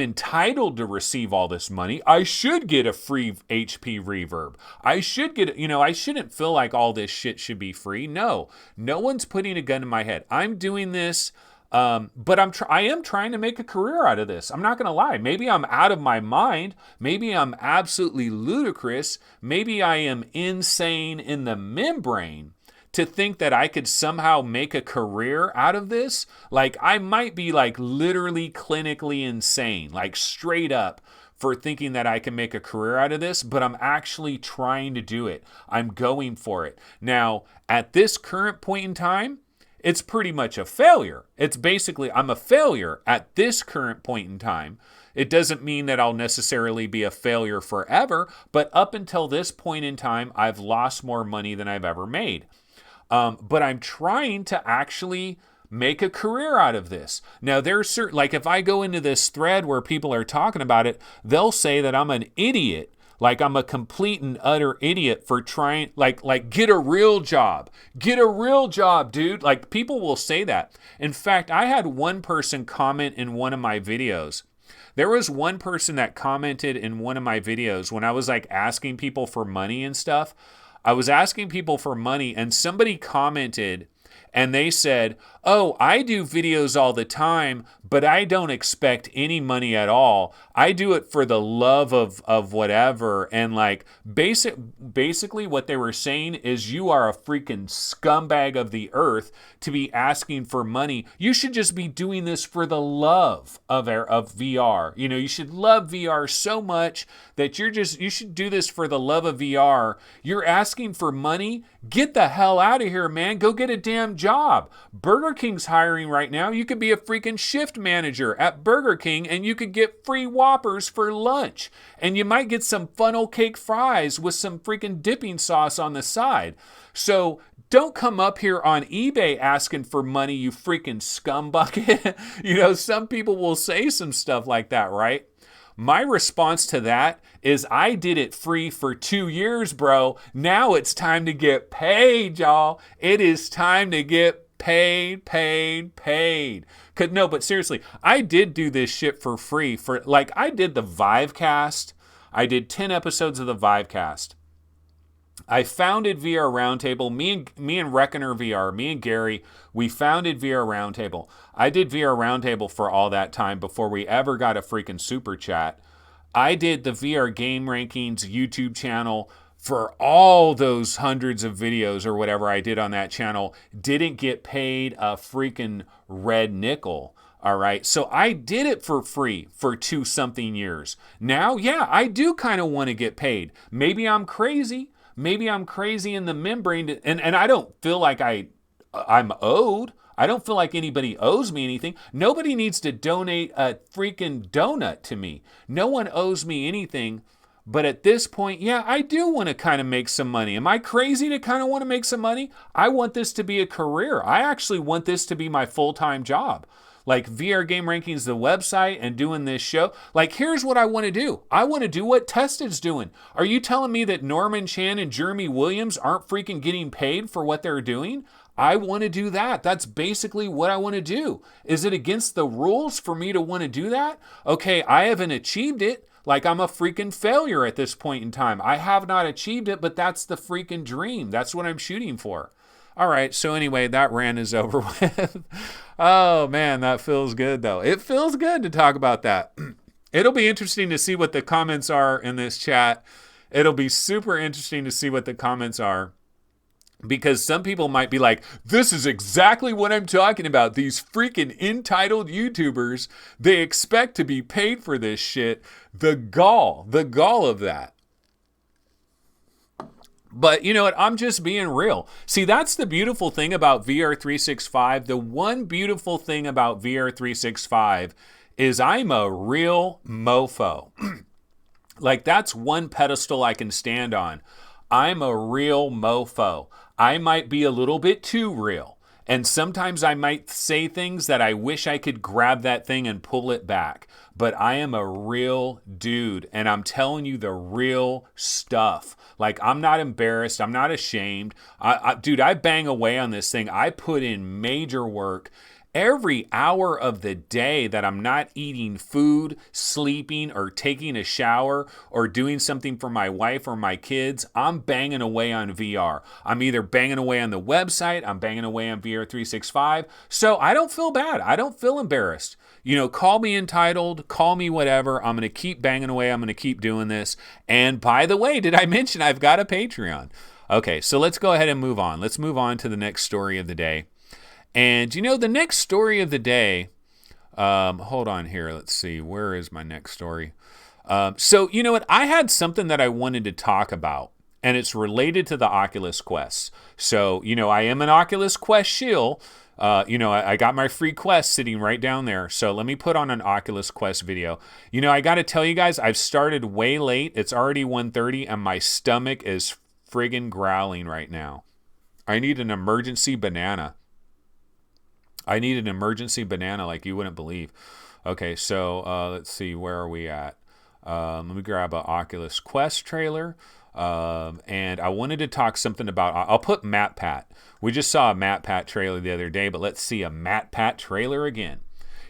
entitled to receive all this money. I should get a free HP reverb. I should get, I shouldn't feel like all this shit should be free. No one's putting a gun in my head. I'm doing this, but I am trying to make a career out of this. I'm not going to lie. Maybe I'm out of my mind. Maybe I'm absolutely ludicrous. Maybe I am insane in the membrane to think that I could somehow make a career out of this. Like, I might be like literally clinically insane, like straight up, for thinking that I can make a career out of this, but I'm actually trying to do it. I'm going for it. Now, at this current point in time, it's pretty much a failure. It's basically, I'm a failure at this current point in time. It doesn't mean that I'll necessarily be a failure forever, but up until this point in time, I've lost more money than I've ever made. But I'm trying to actually make a career out of this. Now, there's certain, like if I go into this thread where people are talking about it, they'll say that I'm an idiot. Like I'm a complete and utter idiot for trying, like get a real job. Get a real job, dude. Like people will say that. In fact, I had one person comment in one of my videos. There was one person that commented in one of my videos when I was like asking people for money and stuff. I was asking people for money and somebody commented and they said, oh, I do videos all the time, but I don't expect any money at all. I do it for the love of whatever. And like basically what they were saying is you are a freaking scumbag of the earth to be asking for money. You should just be doing this for the love of VR. You should love VR so much that you should do this for the love of VR. You're asking for money? Get the hell out of here, man. Go get a damn job. Burger King's hiring right now. You could be a freaking shift manager at Burger King and you could get free Whoppers for lunch. And you might get some funnel cake fries with some freaking dipping sauce on the side. So don't come up here on eBay asking for money, you freaking scumbucket. Some people will say some stuff like that, right? My response to that is I did it free for 2 years, bro. Now it's time to get paid, y'all. It is time to get paid. No, but seriously, I did do this shit for free. I did the Vivecast. I did 10 episodes of the Vivecast. I founded VR Roundtable. Me and Reckoner VR, me and Gary, we founded VR Roundtable. I did VR Roundtable for all that time before we ever got a freaking super chat. I did the VR Game Rankings YouTube channel for all those hundreds of videos or whatever I did on that channel. Didn't get paid a freaking red nickel. All right. So I did it for free for 2-something years. Now, yeah, I do kind of want to get paid. Maybe I'm crazy. Maybe I'm crazy in the membrane, and I don't feel like I'm owed. I don't feel like anybody owes me anything. Nobody needs to donate a freaking donut to me. No one owes me anything. But at this point, yeah, I do want to kind of make some money. Am I crazy to kind of want to make some money? I want this to be a career. I actually want this to be my full-time job. like VR Game Rankings, the website, and doing this show. Like, here's what I want to do. I want to do what Tested's doing. Are you telling me that Norman Chan and Jeremy Williams aren't freaking getting paid for what they're doing? I want to do that. That's basically what I want to do. Is it against the rules for me to want to do that? Okay, I haven't achieved it. Like, I'm a freaking failure at this point in time. I have not achieved it, but that's the freaking dream. That's what I'm shooting for. All right, so anyway, that rant is over with. Oh, man, that feels good, though. It feels good to talk about that. It'll be interesting to see what the comments are in this chat. It'll be super interesting to see what the comments are. Because some people might be like, this is exactly what I'm talking about. These freaking entitled YouTubers, they expect to be paid for this shit. The gall of that. But you know what? I'm just being real. See, that's the beautiful thing about VR 365. The one beautiful thing about VR 365 is I'm a real mofo. Like, that's one pedestal I can stand on. I'm a real mofo. I might be a little bit too real. And sometimes I might say things that I wish I could grab that thing and pull it back. But I am a real dude. And I'm telling you the real stuff. Like, I'm not embarrassed. I'm not ashamed. Dude, I bang away on this thing. I put in major work. Every hour of the day that I'm not eating food, sleeping, or taking a shower, or doing something for my wife or my kids, I'm banging away on VR. I'm either banging away on the website, I'm banging away on VR 365. So I don't feel bad. I don't feel embarrassed. You know, call me entitled, call me whatever. I'm going to keep banging away. I'm going to keep doing this. And by the way, did I mention I've got a Patreon? Okay, so let's go ahead and move on. Let's move on to the next story of the day. And, you know, the next story of the day, hold on here. Let's see. Where is my next story? So, you know what? I had something that I wanted to talk about, and it's related to the Oculus Quest. So, you know, I am an Oculus Quest shill. You know, I got my free Quest sitting right down there. So let me put on an Oculus Quest video. You know, I got to tell you guys, I've started way late. It's already 1:30, and my stomach is friggin' growling right now. I need an emergency banana. I need an emergency banana like you wouldn't believe. Okay, so let's see, where are we at? Let me grab an Oculus Quest trailer. And I wanted to talk something about, I'll put MatPat. We just saw a MatPat trailer the other day, but let's see a MatPat trailer again.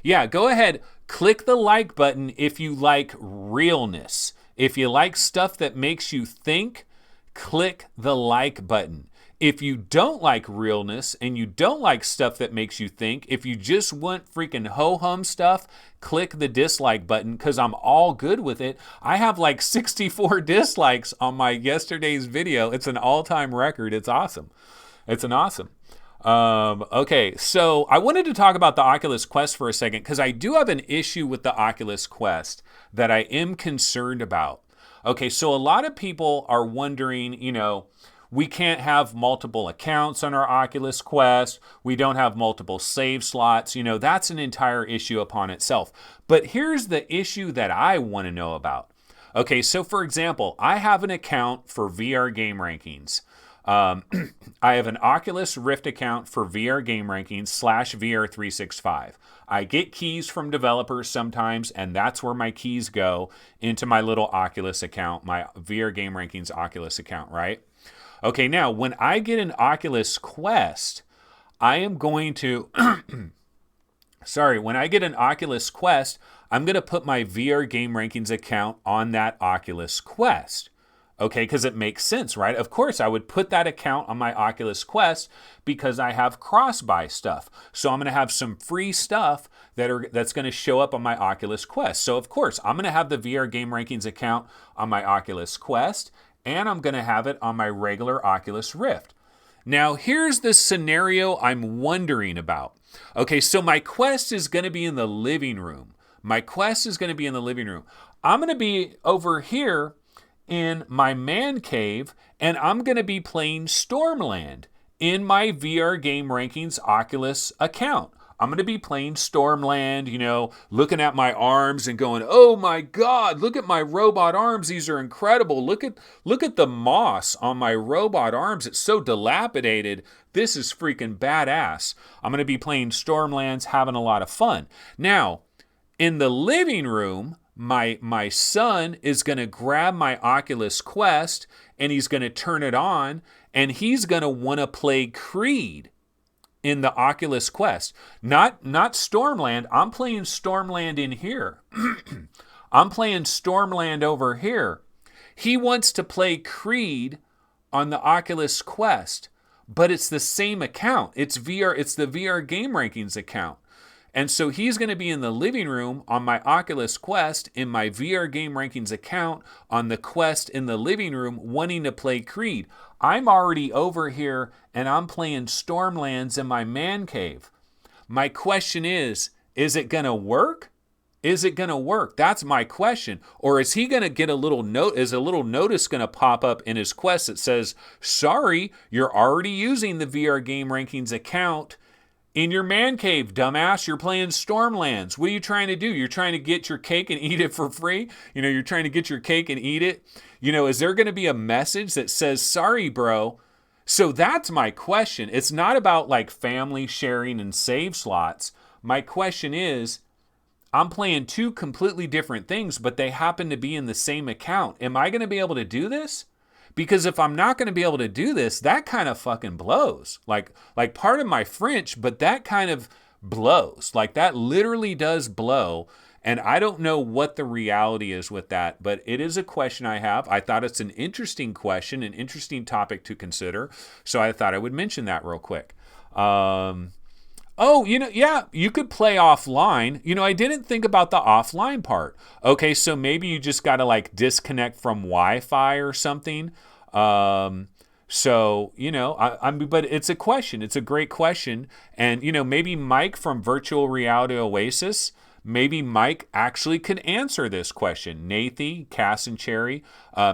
Yeah, go ahead, click the like button if you like realness. If you like stuff that makes you think, click the like button. If you don't like realness and you don't like stuff that makes you think, if you just want freaking ho-hum stuff, click the dislike button because I'm all good with it. I have like 64 dislikes on my yesterday's video. It's an all-time record. It's awesome. It's an awesome. Okay, so I wanted to talk about the Oculus Quest for a second because I do have an issue with the Oculus Quest that I am concerned about. Okay, so a lot of people are wondering, you know, we can't have multiple accounts on our Oculus Quest. We don't have multiple save slots. You know, that's an entire issue upon itself. But here's the issue that I want to know about. Okay, so for example, I have an account for VR Game Rankings. I have an Oculus Rift account for VR Game Rankings / VR 365. I get keys from developers sometimes, and that's where my keys go into my little Oculus account, my VR Game Rankings Oculus account, right? Okay, now, when I get an Oculus Quest, I am going to, when I get an Oculus Quest, I'm going to put my VR Game Rankings account on that Oculus Quest. Okay, because it makes sense, right? Of course, I would put that account on my Oculus Quest because I have cross-buy stuff. So I'm going to have some free stuff that's going to show up on my Oculus Quest. So of course, I'm going to have the VR Game Rankings account on my Oculus Quest, and I'm going to have it on my regular Oculus Rift. Now, here's the scenario I'm wondering about. Okay, so my Quest is going to be in the living room. My Quest is going to be in the living room. I'm going to be over here in my man cave, and I'm going to be playing Stormland in my VR Game Rankings Oculus account. I'm going to be playing Stormland, looking at my arms and going, oh my God, look at my robot arms. These are incredible. Look at the moss on my robot arms. It's so dilapidated. This is freaking badass. I'm going to be playing Stormlands, having a lot of fun. Now, in the living room, my son is going to grab my Oculus Quest and he's going to turn it on and he's going to want to play Creed in the Oculus Quest. Not Stormland. I'm playing Stormland in here. I'm playing Stormland over here. He wants to play Creed on the Oculus Quest, but it's the same account. It's the VR Game Rankings account. And so he's going to be in the living room on my Oculus Quest in my VR Game Rankings account on the Quest in the living room wanting to play Creed. I'm already over here and I'm playing Stormlands in my man cave. My question is it going to work? Is it going to work? That's my question. Or is he going to get a little note? Is a little notice going to pop up in his Quest that says, sorry, you're already using the VR Game Rankings account in your man cave, dumbass. You're playing Stormlands. What are you trying to do? You're trying to get your cake and eat it for free? You're trying to get your cake and eat it? Is there going to be a message that says, sorry, bro? So that's my question. It's not about like family sharing and save slots. My question is, I'm playing two completely different things, but they happen to be in the same account. Am I going to be able to do this? Because if I'm not going to be able to do this, that kind of fucking blows. Like pardon my French, but that kind of blows. Like that literally does blow. And I don't know what the reality is with that, but it is a question I have. I thought it's an interesting question, an interesting topic to consider. So I thought I would mention that real quick. You could play offline. I didn't think about the offline part. Okay, so maybe you just got to like disconnect from Wi-Fi or something. But it's a question. It's a great question. And, maybe Mike from Virtual Reality Oasis, maybe Mike actually could answer this question. Nathy, Cass, and Cherry,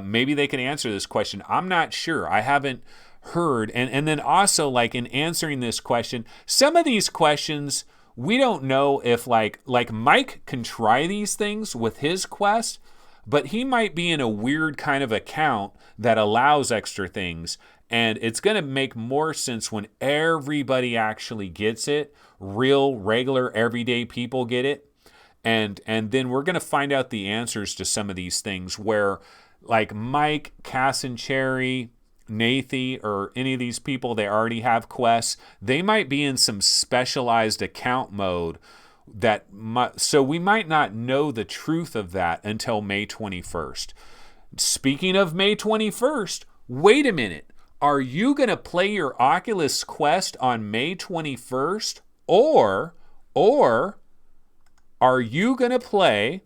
maybe they can answer this question. I'm not sure. I haven't heard. And then also, like, in answering this question, some of these questions, we don't know if like Mike can try these things with his Quest, but he might be in a weird kind of account that allows extra things. And it's going to make more sense when everybody actually gets it. Real, regular, everyday people get it. And then we're going to find out the answers to some of these things where like Mike, Cass and Cherry, Nathy, or any of these people, they already have Quests. They might be in some specialized account mode so we might not know the truth of that until May 21st. Speaking of May 21st, wait a minute. Are you going to play your Oculus Quest on May 21st? Or are you going to play,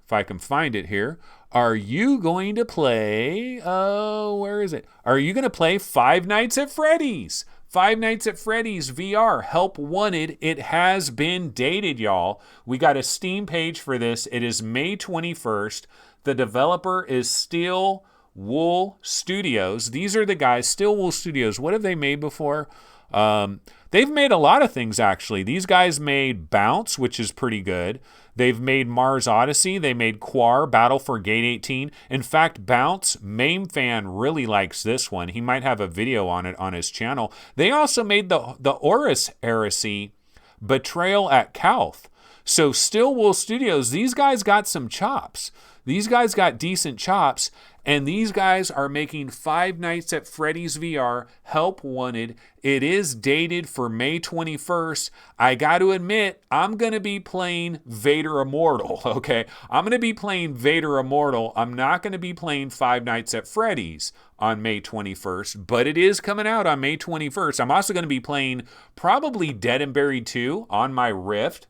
if I can find it here, are you going to play, where is it? Are you going to play Five Nights at Freddy's? Five Nights at Freddy's VR, Help Wanted. It has been dated, y'all. We got a Steam page for this. It is May 21st. The developer is Steel Wool Studios. These are the guys, Steel Wool Studios. What have they made before? They've made a lot of things, actually. These guys made Bounce, which is pretty good. They've made Mars Odyssey. They made Quar, Battle for Gate 18. In fact, Bounce, Mame Fan really likes this one. He might have a video on it on his channel. They also made the Horus Heresy, Betrayal at Calth. So Steel Wool Studios, these guys got some chops. These guys got decent chops. And these guys are making Five Nights at Freddy's VR, Help Wanted. It is dated for May 21st. I got to admit, I'm going to be playing Vader Immortal, okay? I'm going to be playing Vader Immortal. I'm not going to be playing Five Nights at Freddy's on May 21st, but it is coming out on May 21st. I'm also going to be playing probably Dead and Buried 2 on my Rift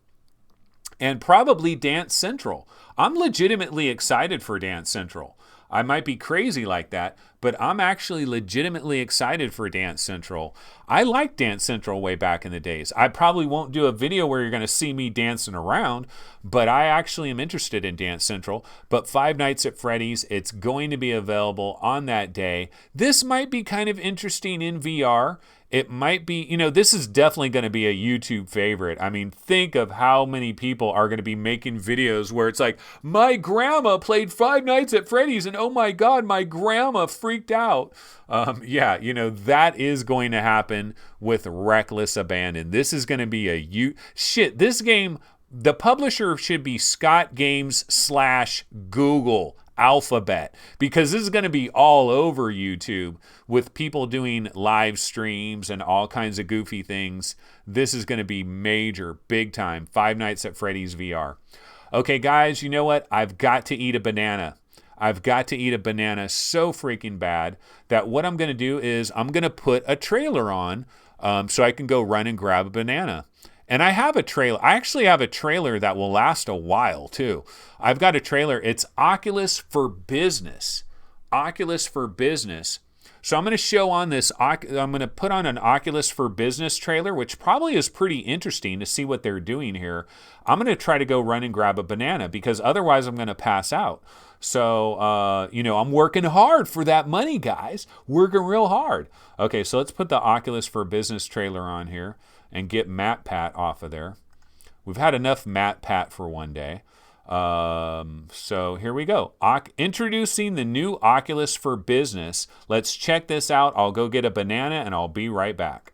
and probably Dance Central. I'm legitimately excited for Dance Central. I might be crazy like that, but I'm actually legitimately excited for Dance Central. I liked Dance Central way back in the days. I probably won't do a video where you're going to see me dancing around, but I actually am interested in Dance Central. But Five Nights at Freddy's, it's going to be available on that day. This might be kind of interesting in VR. it might be, this is definitely going to be a YouTube favorite. I mean, think of how many people are going to be making videos where it's like, my grandma played Five Nights at Freddy's and oh my God, my grandma freaked out. That is going to happen with reckless abandon. This is going to be this game, the publisher should be Scott Games / Google Alphabet, because this is going to be all over YouTube with people doing live streams and all kinds of goofy things. This is going to be major, big time. Five Nights at Freddy's VR. Okay, guys, you know what? I've got to eat a banana. I've got to eat a banana so freaking bad that what I'm going to do is I'm going to put a trailer on so I can go run and grab a banana. And I have a trailer. I actually have a trailer that will last a while, too. I've got a trailer. It's Oculus for Business. Oculus for Business. So I'm going to show on this, I'm going to put on an Oculus for Business trailer, which probably is pretty interesting to see what they're doing here. I'm going to try to go run and grab a banana because otherwise I'm going to pass out. So, I'm working hard for that money, guys. Working real hard. Okay, so let's put the Oculus for Business trailer on here and get Matt Pat off of there. We've had enough Matt Pat for one day. So here we go. Introducing the new Oculus for Business. Let's check this out. I'll go get a banana and I'll be right back.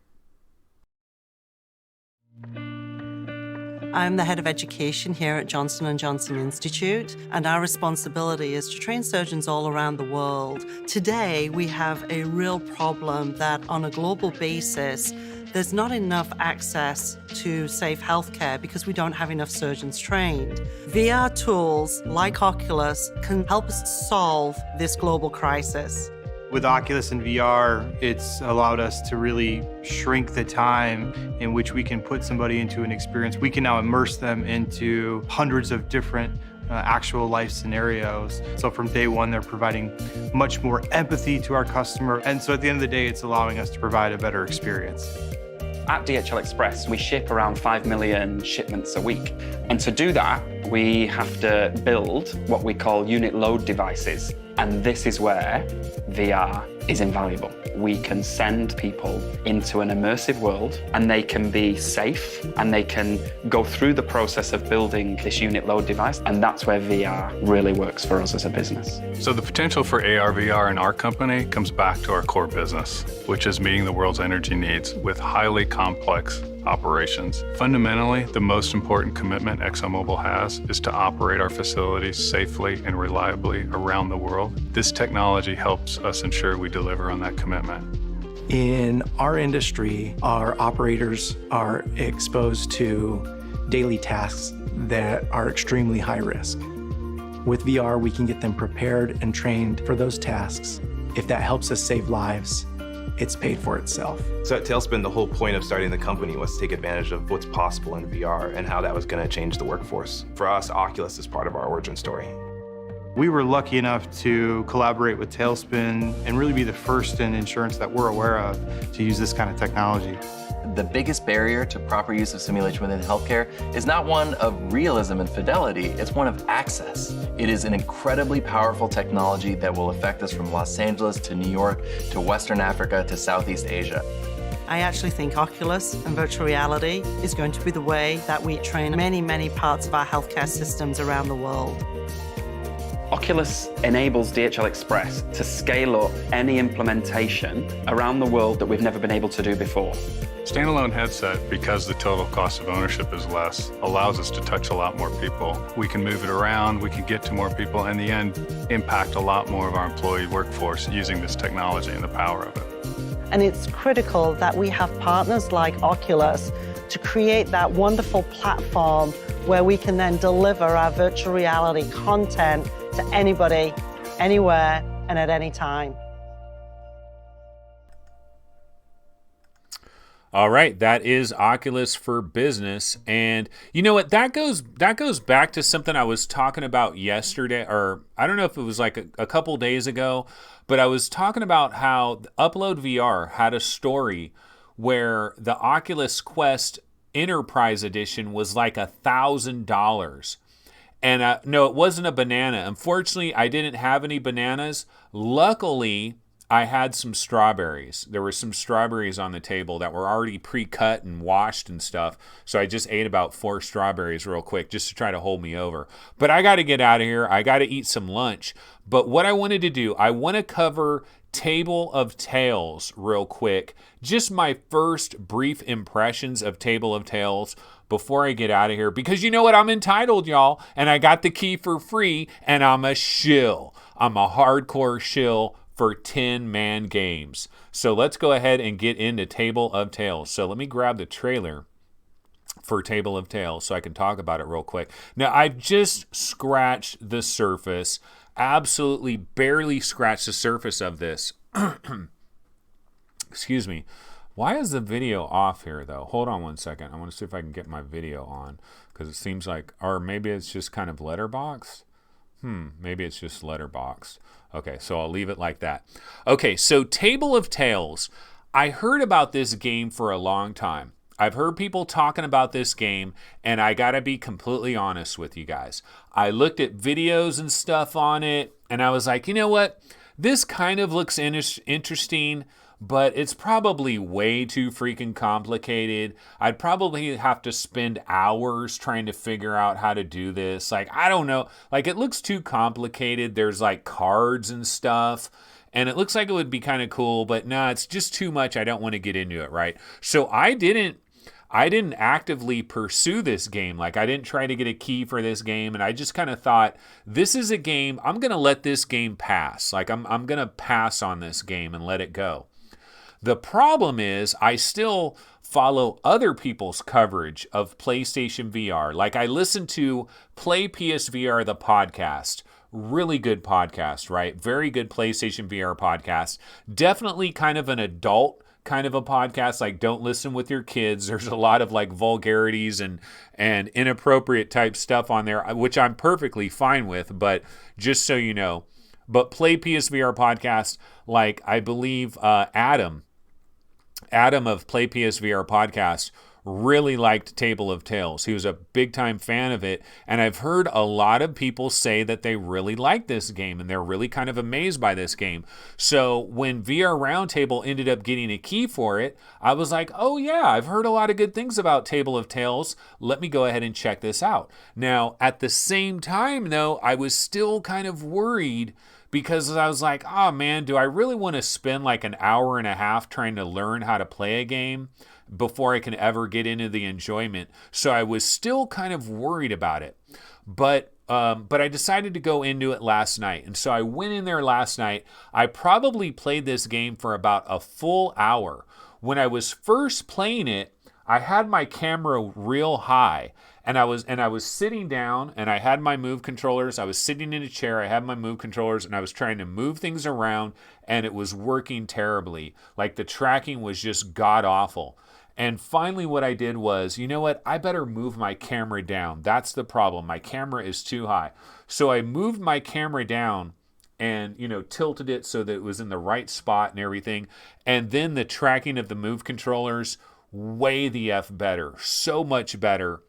I'm the head of education here at Johnson & Johnson Institute, and our responsibility is to train surgeons all around the world. Today, we have a real problem that on a global basis, there's not enough access to safe healthcare because we don't have enough surgeons trained. VR tools like Oculus can help us solve this global crisis. With Oculus and VR, it's allowed us to really shrink the time in which we can put somebody into an experience. We can now immerse them into hundreds of different actual life scenarios. So from day one, they're providing much more empathy to our customer. And so at the end of the day, it's allowing us to provide a better experience. At DHL Express, we ship around 5 million shipments a week. And to do that, we have to build what we call unit load devices. And this is where VR is invaluable. We can send people into an immersive world and they can be safe and they can go through the process of building this unit load device. And that's where VR really works for us as a business. So the potential for AR, VR in our company comes back to our core business, which is meeting the world's energy needs with highly complex operations. Fundamentally, the most important commitment ExxonMobil has is to operate our facilities safely and reliably around the world. This technology helps us ensure we deliver on that commitment. In our industry, our operators are exposed to daily tasks that are extremely high risk. With VR, we can get them prepared and trained for those tasks. If that helps us save lives, it's paid for itself. So at Tailspin, the whole point of starting the company was to take advantage of what's possible in VR and how that was going to change the workforce. For us, Oculus is part of our origin story. We were lucky enough to collaborate with Tailspin and really be the first in insurance that we're aware of to use this kind of technology. The biggest barrier to proper use of simulation within healthcare is not one of realism and fidelity, it's one of access. It is an incredibly powerful technology that will affect us from Los Angeles to New York to Western Africa to Southeast Asia. I actually think Oculus and virtual reality is going to be the way that we train many, many parts of our healthcare systems around the world. Oculus enables DHL Express to scale up any implementation around the world that we've never been able to do before. Standalone headset, because the total cost of ownership is less, allows us to touch a lot more people. We can move it around, we can get to more people, and in the end, impact a lot more of our employee workforce using this technology and the power of it. And it's critical that we have partners like Oculus to create that wonderful platform where we can then deliver our virtual reality content to anybody, anywhere, and at any time. All right, that is Oculus for Business. And you know what? That goes back to something I was talking about yesterday, or I don't know if it was like a couple days ago, but I was talking about how Upload VR had a story where the Oculus Quest Enterprise Edition was like $1,000. And no, it wasn't a banana. Unfortunately, I didn't have any bananas. Luckily, I had some strawberries. There were some strawberries on the table that were already pre-cut and washed and stuff. So I just ate about 4 strawberries real quick just to try to hold me over. But I got to get out of here. I got to eat some lunch. But what I wanted to do, I want to cover Table of Tales real quick. Just my first brief impressions of Table of Tales before I get out of here. Because you know what? I'm entitled, y'all. And I got the key for free. And I'm a shill. I'm a hardcore shill for 10-man games. So let's go ahead and get into Table of Tales. So let me grab the trailer for Table of Tales so I can talk about it real quick. Now, I've just scratched the surface, absolutely barely scratched the surface of this. Excuse me. Why is the video off here, though? Hold on one second. I want to see if I can get my video on, because it seems like, or maybe it's just kind of letterboxed. Maybe it's just letterboxed. Okay, so I'll leave it like that. Okay, so Table of Tales. I heard about this game for a long time. I've heard people talking about this game, and I gotta be completely honest with you guys. I looked at videos and stuff on it, and I was like, you know what? This kind of looks interesting, but it's probably way too freaking complicated. I'd probably have to spend hours trying to figure out how to do this. Like, I don't know. Like, it looks too complicated. There's like cards and stuff. And it looks like it would be kind of cool, but no, it's just too much. I don't want to get into it, right? So I didn't actively pursue this game. Like, I didn't try to get a key for this game, and I just kind of thought, this is a game, I'm going to let this game pass. Like, I'm going to pass on this game and let it go. The problem is I still follow other people's coverage of PlayStation VR. Like, I listen to Play PSVR, the podcast. Really good podcast, right? Very good PlayStation VR podcast. Definitely kind of an adult kind of a podcast. Like, don't listen with your kids. There's a lot of like vulgarities and inappropriate type stuff on there, which I'm perfectly fine with, but just so you know. But Play PSVR podcast, like, I believe Adam of Play PSVR podcast really liked Table of Tales. He was a big time fan of it, and I've heard a lot of people say that they really like this game and they're really kind of amazed by this game. So when VR Roundtable ended up getting a key for it, I was like, oh yeah, I've heard a lot of good things about Table of Tales. Let me go ahead and check this out. Now, at the same time though, I was still kind of worried, because I was like, oh man, do I really want to spend like an hour and a half trying to learn how to play a game before I can ever get into the enjoyment? So I was still kind of worried about it. But I decided to go into it last night. And so I went in there last night. I probably played this game for about a full hour. When I was first playing it, I had my camera real high. And I was sitting down, and I had my move controllers. I was sitting in a chair. I had my move controllers, and I was trying to move things around, and it was working terribly. Like, the tracking was just god awful. And finally what I did was, you know what? I better move my camera down. That's the problem. My camera is too high. So I moved my camera down and, tilted it so that it was in the right spot and everything. And then the tracking of the move controllers, way the F better. So much better.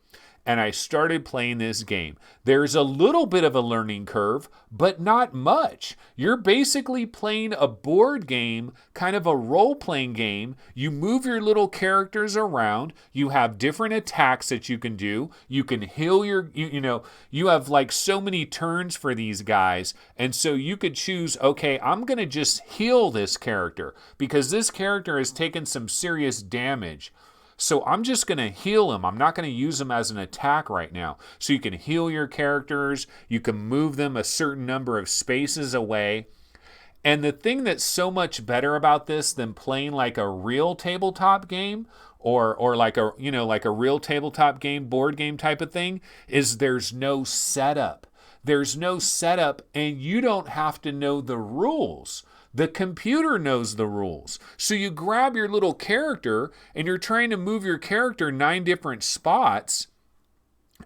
And I started playing this game. There's a little bit of a learning curve, but not much. You're basically playing a board game, kind of a role-playing game. You move your little characters around. You have different attacks that you can do. You can heal you have like so many turns for these guys. And so you could choose, okay, I'm going to just heal this character because this character has taken some serious damage. So I'm just going to heal him. I'm not going to use him as an attack right now. So you can heal your characters. You can move them a certain number of spaces away. And the thing that's so much better about this than playing like a real tabletop game or like a real tabletop game, board game type of thing, is there's no setup. There's no setup, and you don't have to know the rules. The computer knows the rules. So you grab your little character and you're trying to move your character 9 different spots,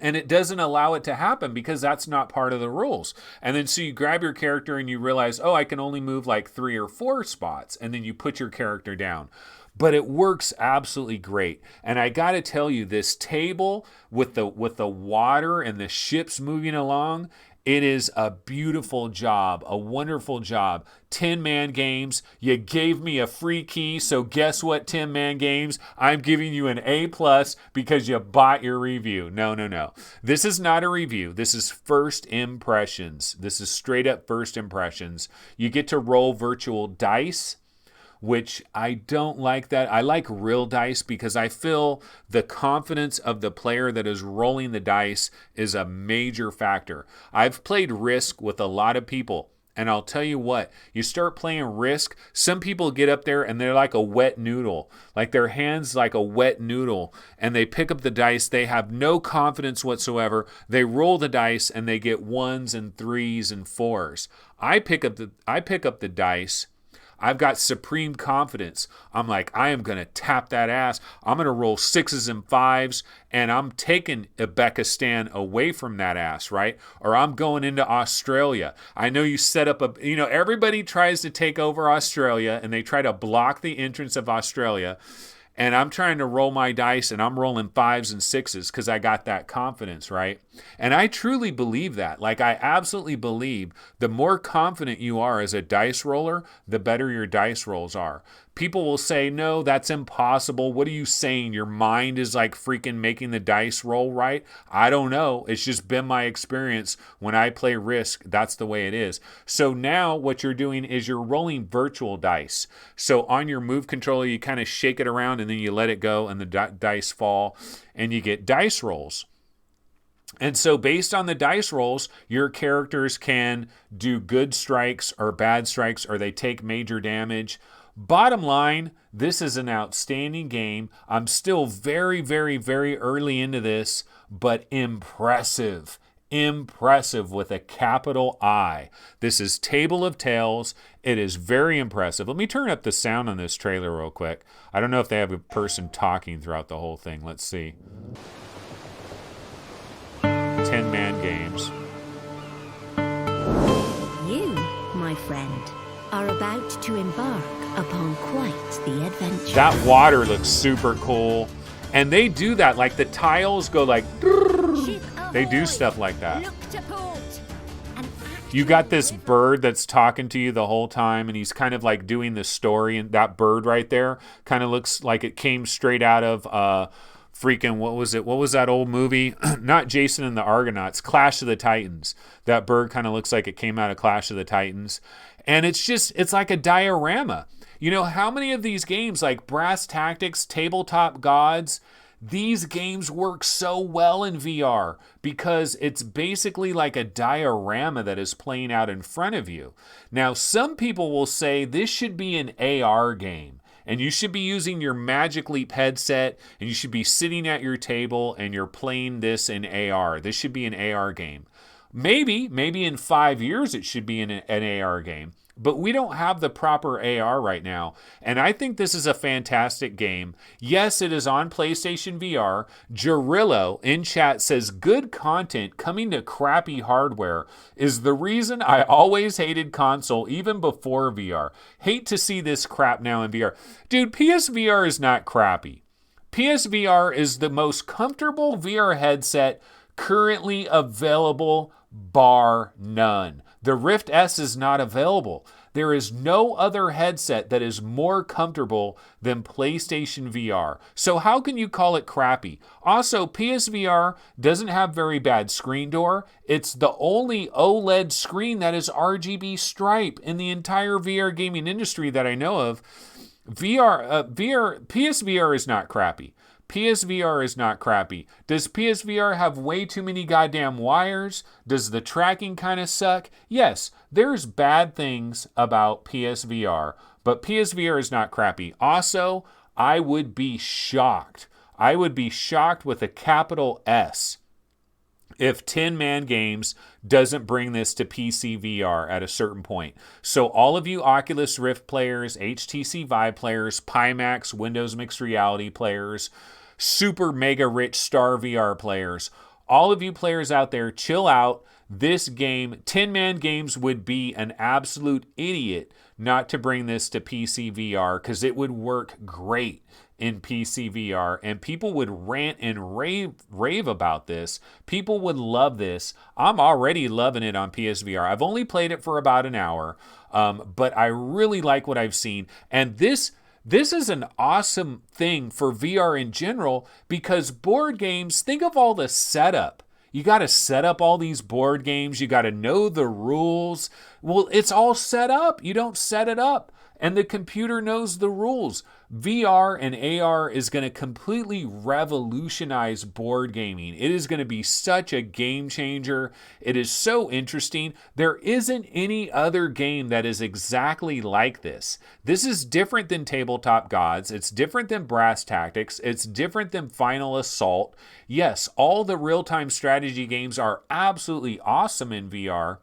and it doesn't allow it to happen because that's not part of the rules. And then so you grab your character and you realize, oh, I can only move like 3 or 4 spots. And then you put your character down. But it works absolutely great. And I got to tell you, this table with the water and the ships moving along, It is a beautiful job, a wonderful job. 10 Man Games, you gave me a free key, so guess what, 10 Man Games? I'm giving you an A+ because you bought your review. No. This is not a review. This is first impressions. This is straight up first impressions. You get to roll virtual dice, which I don't like that. I like real dice because I feel the confidence of the player that is rolling the dice is a major factor. I've played Risk with a lot of people, and I'll tell you what, you start playing Risk, some people get up there and they're like a wet noodle, like their hands like a wet noodle, and they pick up the dice. They have no confidence whatsoever. They roll the dice and they get 1s and 3s and 4s. I pick up the dice. I've got supreme confidence. I'm like, I am going to tap that ass. I'm going to roll 6s and 5s, and I'm taking Uzbekistan away from that ass, right? Or I'm going into Australia. I know you set up everybody tries to take over Australia, and they try to block the entrance of Australia. And I'm trying to roll my dice, and I'm rolling 5s and 6s because I got that confidence, right? And I truly believe that. Like, I absolutely believe the more confident you are as a dice roller, the better your dice rolls are. People will say, no, that's impossible. What are you saying? Your mind is like freaking making the dice roll right? I don't know. It's just been my experience. When I play Risk, that's the way it is. So now what you're doing is you're rolling virtual dice. So on your move controller, you kind of shake it around and then you let it go and the dice fall and you get dice rolls. And so based on the dice rolls, your characters can do good strikes or bad strikes, or they take major damage. Bottom line, this is an outstanding game. I'm still very, very, very early into this, but impressive. Impressive with a capital I. This is Table of Tales. It is very impressive. Let me turn up the sound on this trailer real quick. I don't know if they have a person talking throughout the whole thing. Let's see. 10 Man Games. You, my friend, are about to embark upon quite the adventure. That water looks super cool. And they do that, like the tiles go like, they do stuff like that. You got this bird that's talking to you the whole time, and he's kind of like doing the story, and that bird right there kind of looks like it came straight out of freaking, what was it? What was that old movie? Not Jason and the Argonauts, Clash of the Titans. That bird kind of looks like it came out of Clash of the Titans. And it's like a diorama. You know, how many of these games like Brass Tactics, Tabletop Gods, these games work so well in VR because it's basically like a diorama that is playing out in front of you. Now, some people will say this should be an AR game. And you should be using your Magic Leap headset, and you should be sitting at your table, and you're playing this in AR. This should be an AR game. Maybe in 5 years it should be an AR game. But we don't have the proper AR right now. And I think this is a fantastic game. Yes, it is on PlayStation VR. Jarillo in chat says, good content coming to crappy hardware is the reason I always hated console even before VR. Hate to see this crap now in VR. Dude, PSVR is not crappy. PSVR is the most comfortable VR headset currently available, bar none. The Rift S is not available. There is no other headset that is more comfortable than PlayStation VR. So how can you call it crappy? Also, PSVR doesn't have very bad screen door. It's the only OLED screen that is RGB stripe in the entire VR gaming industry that I know of. PSVR is not crappy. PSVR is not crappy. Does PSVR have way too many goddamn wires? Does the tracking kind of suck? Yes, there's bad things about PSVR, but PSVR is not crappy. Also, I would be shocked. I would be shocked with a capital S if 10 Man Games doesn't bring this to PC VR at a certain point. So all of you Oculus Rift players, HTC Vive players, Pimax, Windows Mixed Reality players, super mega rich Star VR players, all of you players out there, chill out. This game, 10 Man Games would be an absolute idiot not to bring this to PC VR because it would work great. in PC VR, and people would rant and rave about this. People would love this. I'm already loving it on PSVR. I've only played it for about an hour, but I really like what I've seen. And this is an awesome thing for VR in general, because board games, think of all the setup. You got to set up all these board games. You got to know the rules. Well, it's all set up. You don't set it up, and the computer knows the rules. VR and AR is going to completely revolutionize board gaming. It is going to be such a game changer. It is so interesting. There isn't any other game that is exactly like this. This is different than Tabletop Gods. It's different than Brass Tactics. It's different than Final Assault. Yes, all the real-time strategy games are absolutely awesome in VR,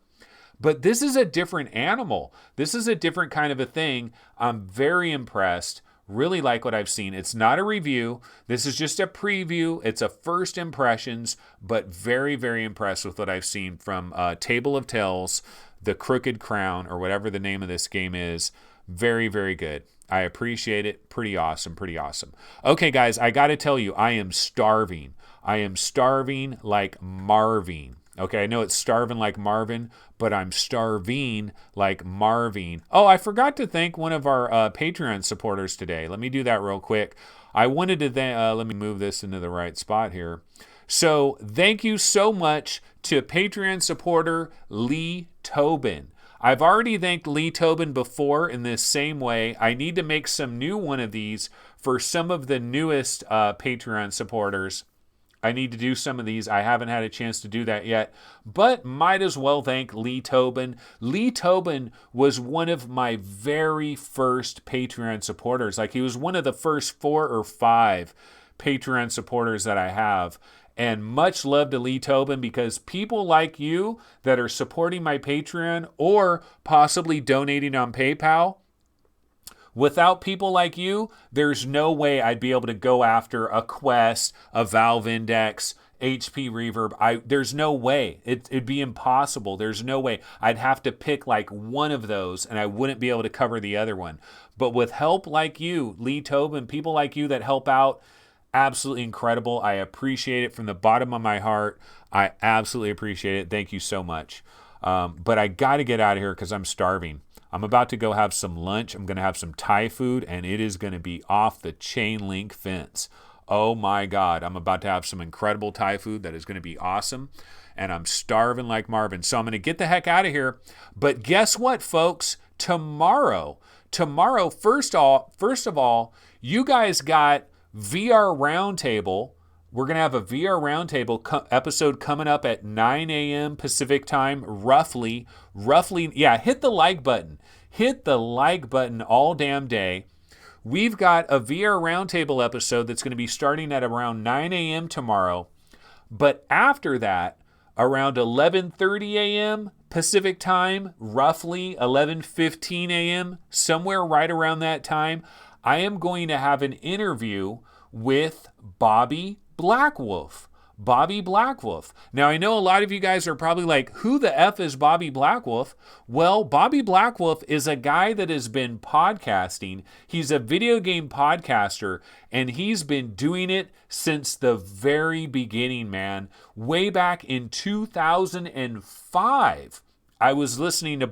but this is a different animal. This is a different kind of a thing. I'm very impressed. Really like what I've seen. It's not a review. This is just a preview. It's a first impressions, but very, very impressed with what I've seen from Table of Tales, The Crooked Crown, or whatever the name of this game is. Very, very good. I appreciate it. Pretty awesome. Pretty awesome. Okay, guys, I got to tell you, I am starving. I am starving like Marvin. Okay, I know it's starving like Marvin, but I'm starving like Marvin. Oh, I forgot to thank one of our Patreon supporters today. Let me do that real quick. I wanted to let me move this into the right spot here. So thank you so much to Patreon supporter Lee Tobin. I've already thanked Lee Tobin before in this same way. I need to make some new one of these for some of the newest Patreon supporters. I need to do some of these. I haven't had a chance to do that yet, but might as well thank Lee Tobin. Lee Tobin was one of my very first Patreon supporters. Like, he was one of the first 4 or 5 Patreon supporters that I have. And much love to Lee Tobin, because people like you that are supporting my Patreon or possibly donating on PayPal, without people like you, there's no way I'd be able to go after a Quest, a Valve Index, HP Reverb. There's no way. It'd be impossible. There's no way. I'd have to pick like one of those, and I wouldn't be able to cover the other one. But with help like you, Lee Tobin, people like you that help out, absolutely incredible. I appreciate it from the bottom of my heart. I absolutely appreciate it. Thank you so much. But I got to get out of here because I'm starving. I'm about to go have some lunch. I'm going to have some Thai food, and it is going to be off the chain link fence. Oh my God. I'm about to have some incredible Thai food that is going to be awesome. And I'm starving like Marvin. So I'm going to get the heck out of here. But guess what, folks? Tomorrow, first of all, you guys got VR Roundtable. We're going to have a VR Roundtable episode coming up at 9 a.m. Pacific time, roughly. Yeah, hit the like button. Hit the like button all damn day. We've got a VR Roundtable episode that's going to be starting at around 9 a.m. tomorrow. But after that, around 11:30 a.m. Pacific time, roughly 11:15 a.m., somewhere right around that time, I am going to have an interview with Bobby Blackwolf. Bobby Blackwolf. Now, I know a lot of you guys are probably like, who the F is Bobby Blackwolf? Well, Bobby Blackwolf is a guy that has been podcasting. He's a video game podcaster, and he's been doing it since the very beginning, man. Way back in 2005, I was listening to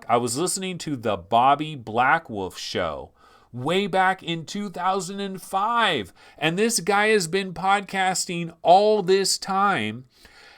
I was listening to the Bobby Blackwolf show way back in 2005. And this guy has been podcasting all this time.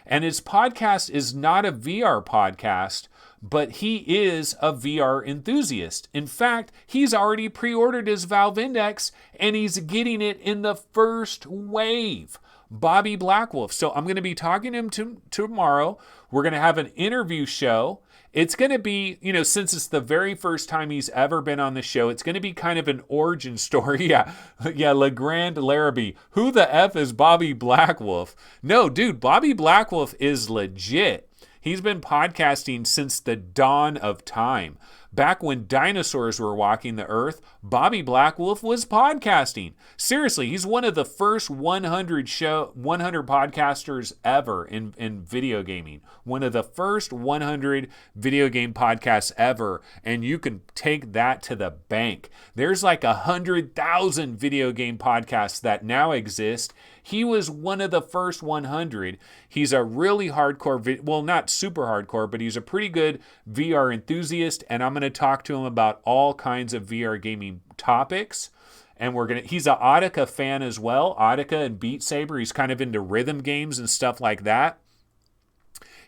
And his podcast is not a VR podcast, but he is a VR enthusiast. In fact, he's already pre-ordered his Valve Index, and he's getting it in the first wave. Bobby Blackwolf. So I'm going to be talking to him tomorrow. We're going to have an interview show. It's going to be, since it's the very first time he's ever been on the show, it's going to be kind of an origin story. Yeah, LeGrand Larrabee. Who the F is Bobby Blackwolf? No, dude, Bobby Blackwolf is legit. He's been podcasting since the dawn of time. Back when dinosaurs were walking the earth, Bobby Blackwolf was podcasting. Seriously, he's one of the first 100 podcasters ever in video gaming. One of the first 100 video game podcasts ever, and you can take that to the bank. There's like 100,000 video game podcasts that now exist. He was one of the first 100. He's a really hardcore, well, not super hardcore, but he's a pretty good VR enthusiast, and I'm going to talk to him about all kinds of VR gaming topics. And he's an Audica fan as well. Audica and Beat Saber. He's kind of into rhythm games and stuff like that.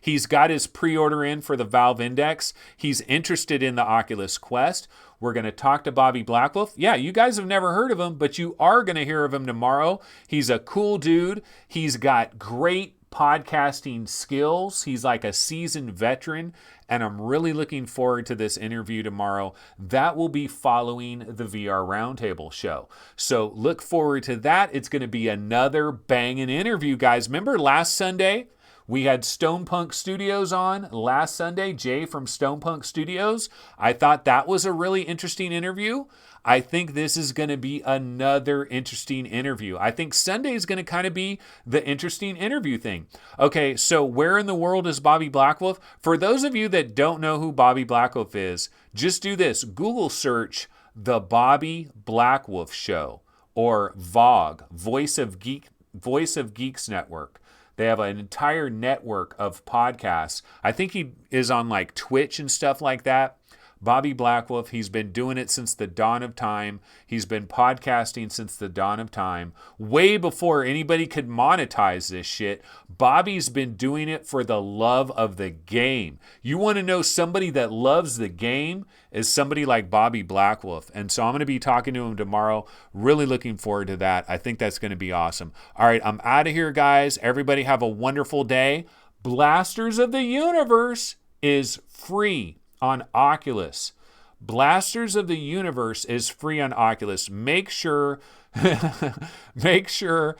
He's got his pre-order in for the Valve Index. He's interested in the Oculus Quest. We're going to talk to Bobby Blackwolf. Yeah, you guys have never heard of him, but you are going to hear of him tomorrow. He's a cool dude. He's got great podcasting skills. He's like a seasoned veteran, and I'm really looking forward to this interview tomorrow. That will be following the VR Roundtable show. So look forward to that. It's going to be another banging interview, guys. Remember last Sunday? We had Stone Punk Studios on last Sunday, Jay from Stone Punk Studios. I thought that was a really interesting interview. I think this is going to be another interesting interview. I think Sunday is going to kind of be the interesting interview thing. Okay, so where in the world is Bobby Blackwolf? For those of you that don't know who Bobby Blackwolf is, just do this. Google search The Bobby Blackwolf Show or VOG, Voice of Geeks Network. They have an entire network of podcasts. I think he is on like Twitch and stuff like that. Bobby Blackwolf, he's been doing it since the dawn of time. He's been podcasting since the dawn of time. Way before anybody could monetize this shit, Bobby's been doing it for the love of the game. You want to know somebody that loves the game is somebody like Bobby Blackwolf. And so I'm going to be talking to him tomorrow. Really looking forward to that. I think that's going to be awesome. All right, I'm out of here, guys. Everybody have a wonderful day. Blasters of the Universe is free on Oculus. Blasters of the Universe is free on Oculus. Make sure to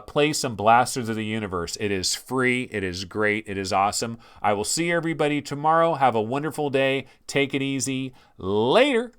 play some Blasters of the Universe. It is free. It is great. It is awesome. I will see everybody tomorrow. Have a wonderful day. Take it easy. Later.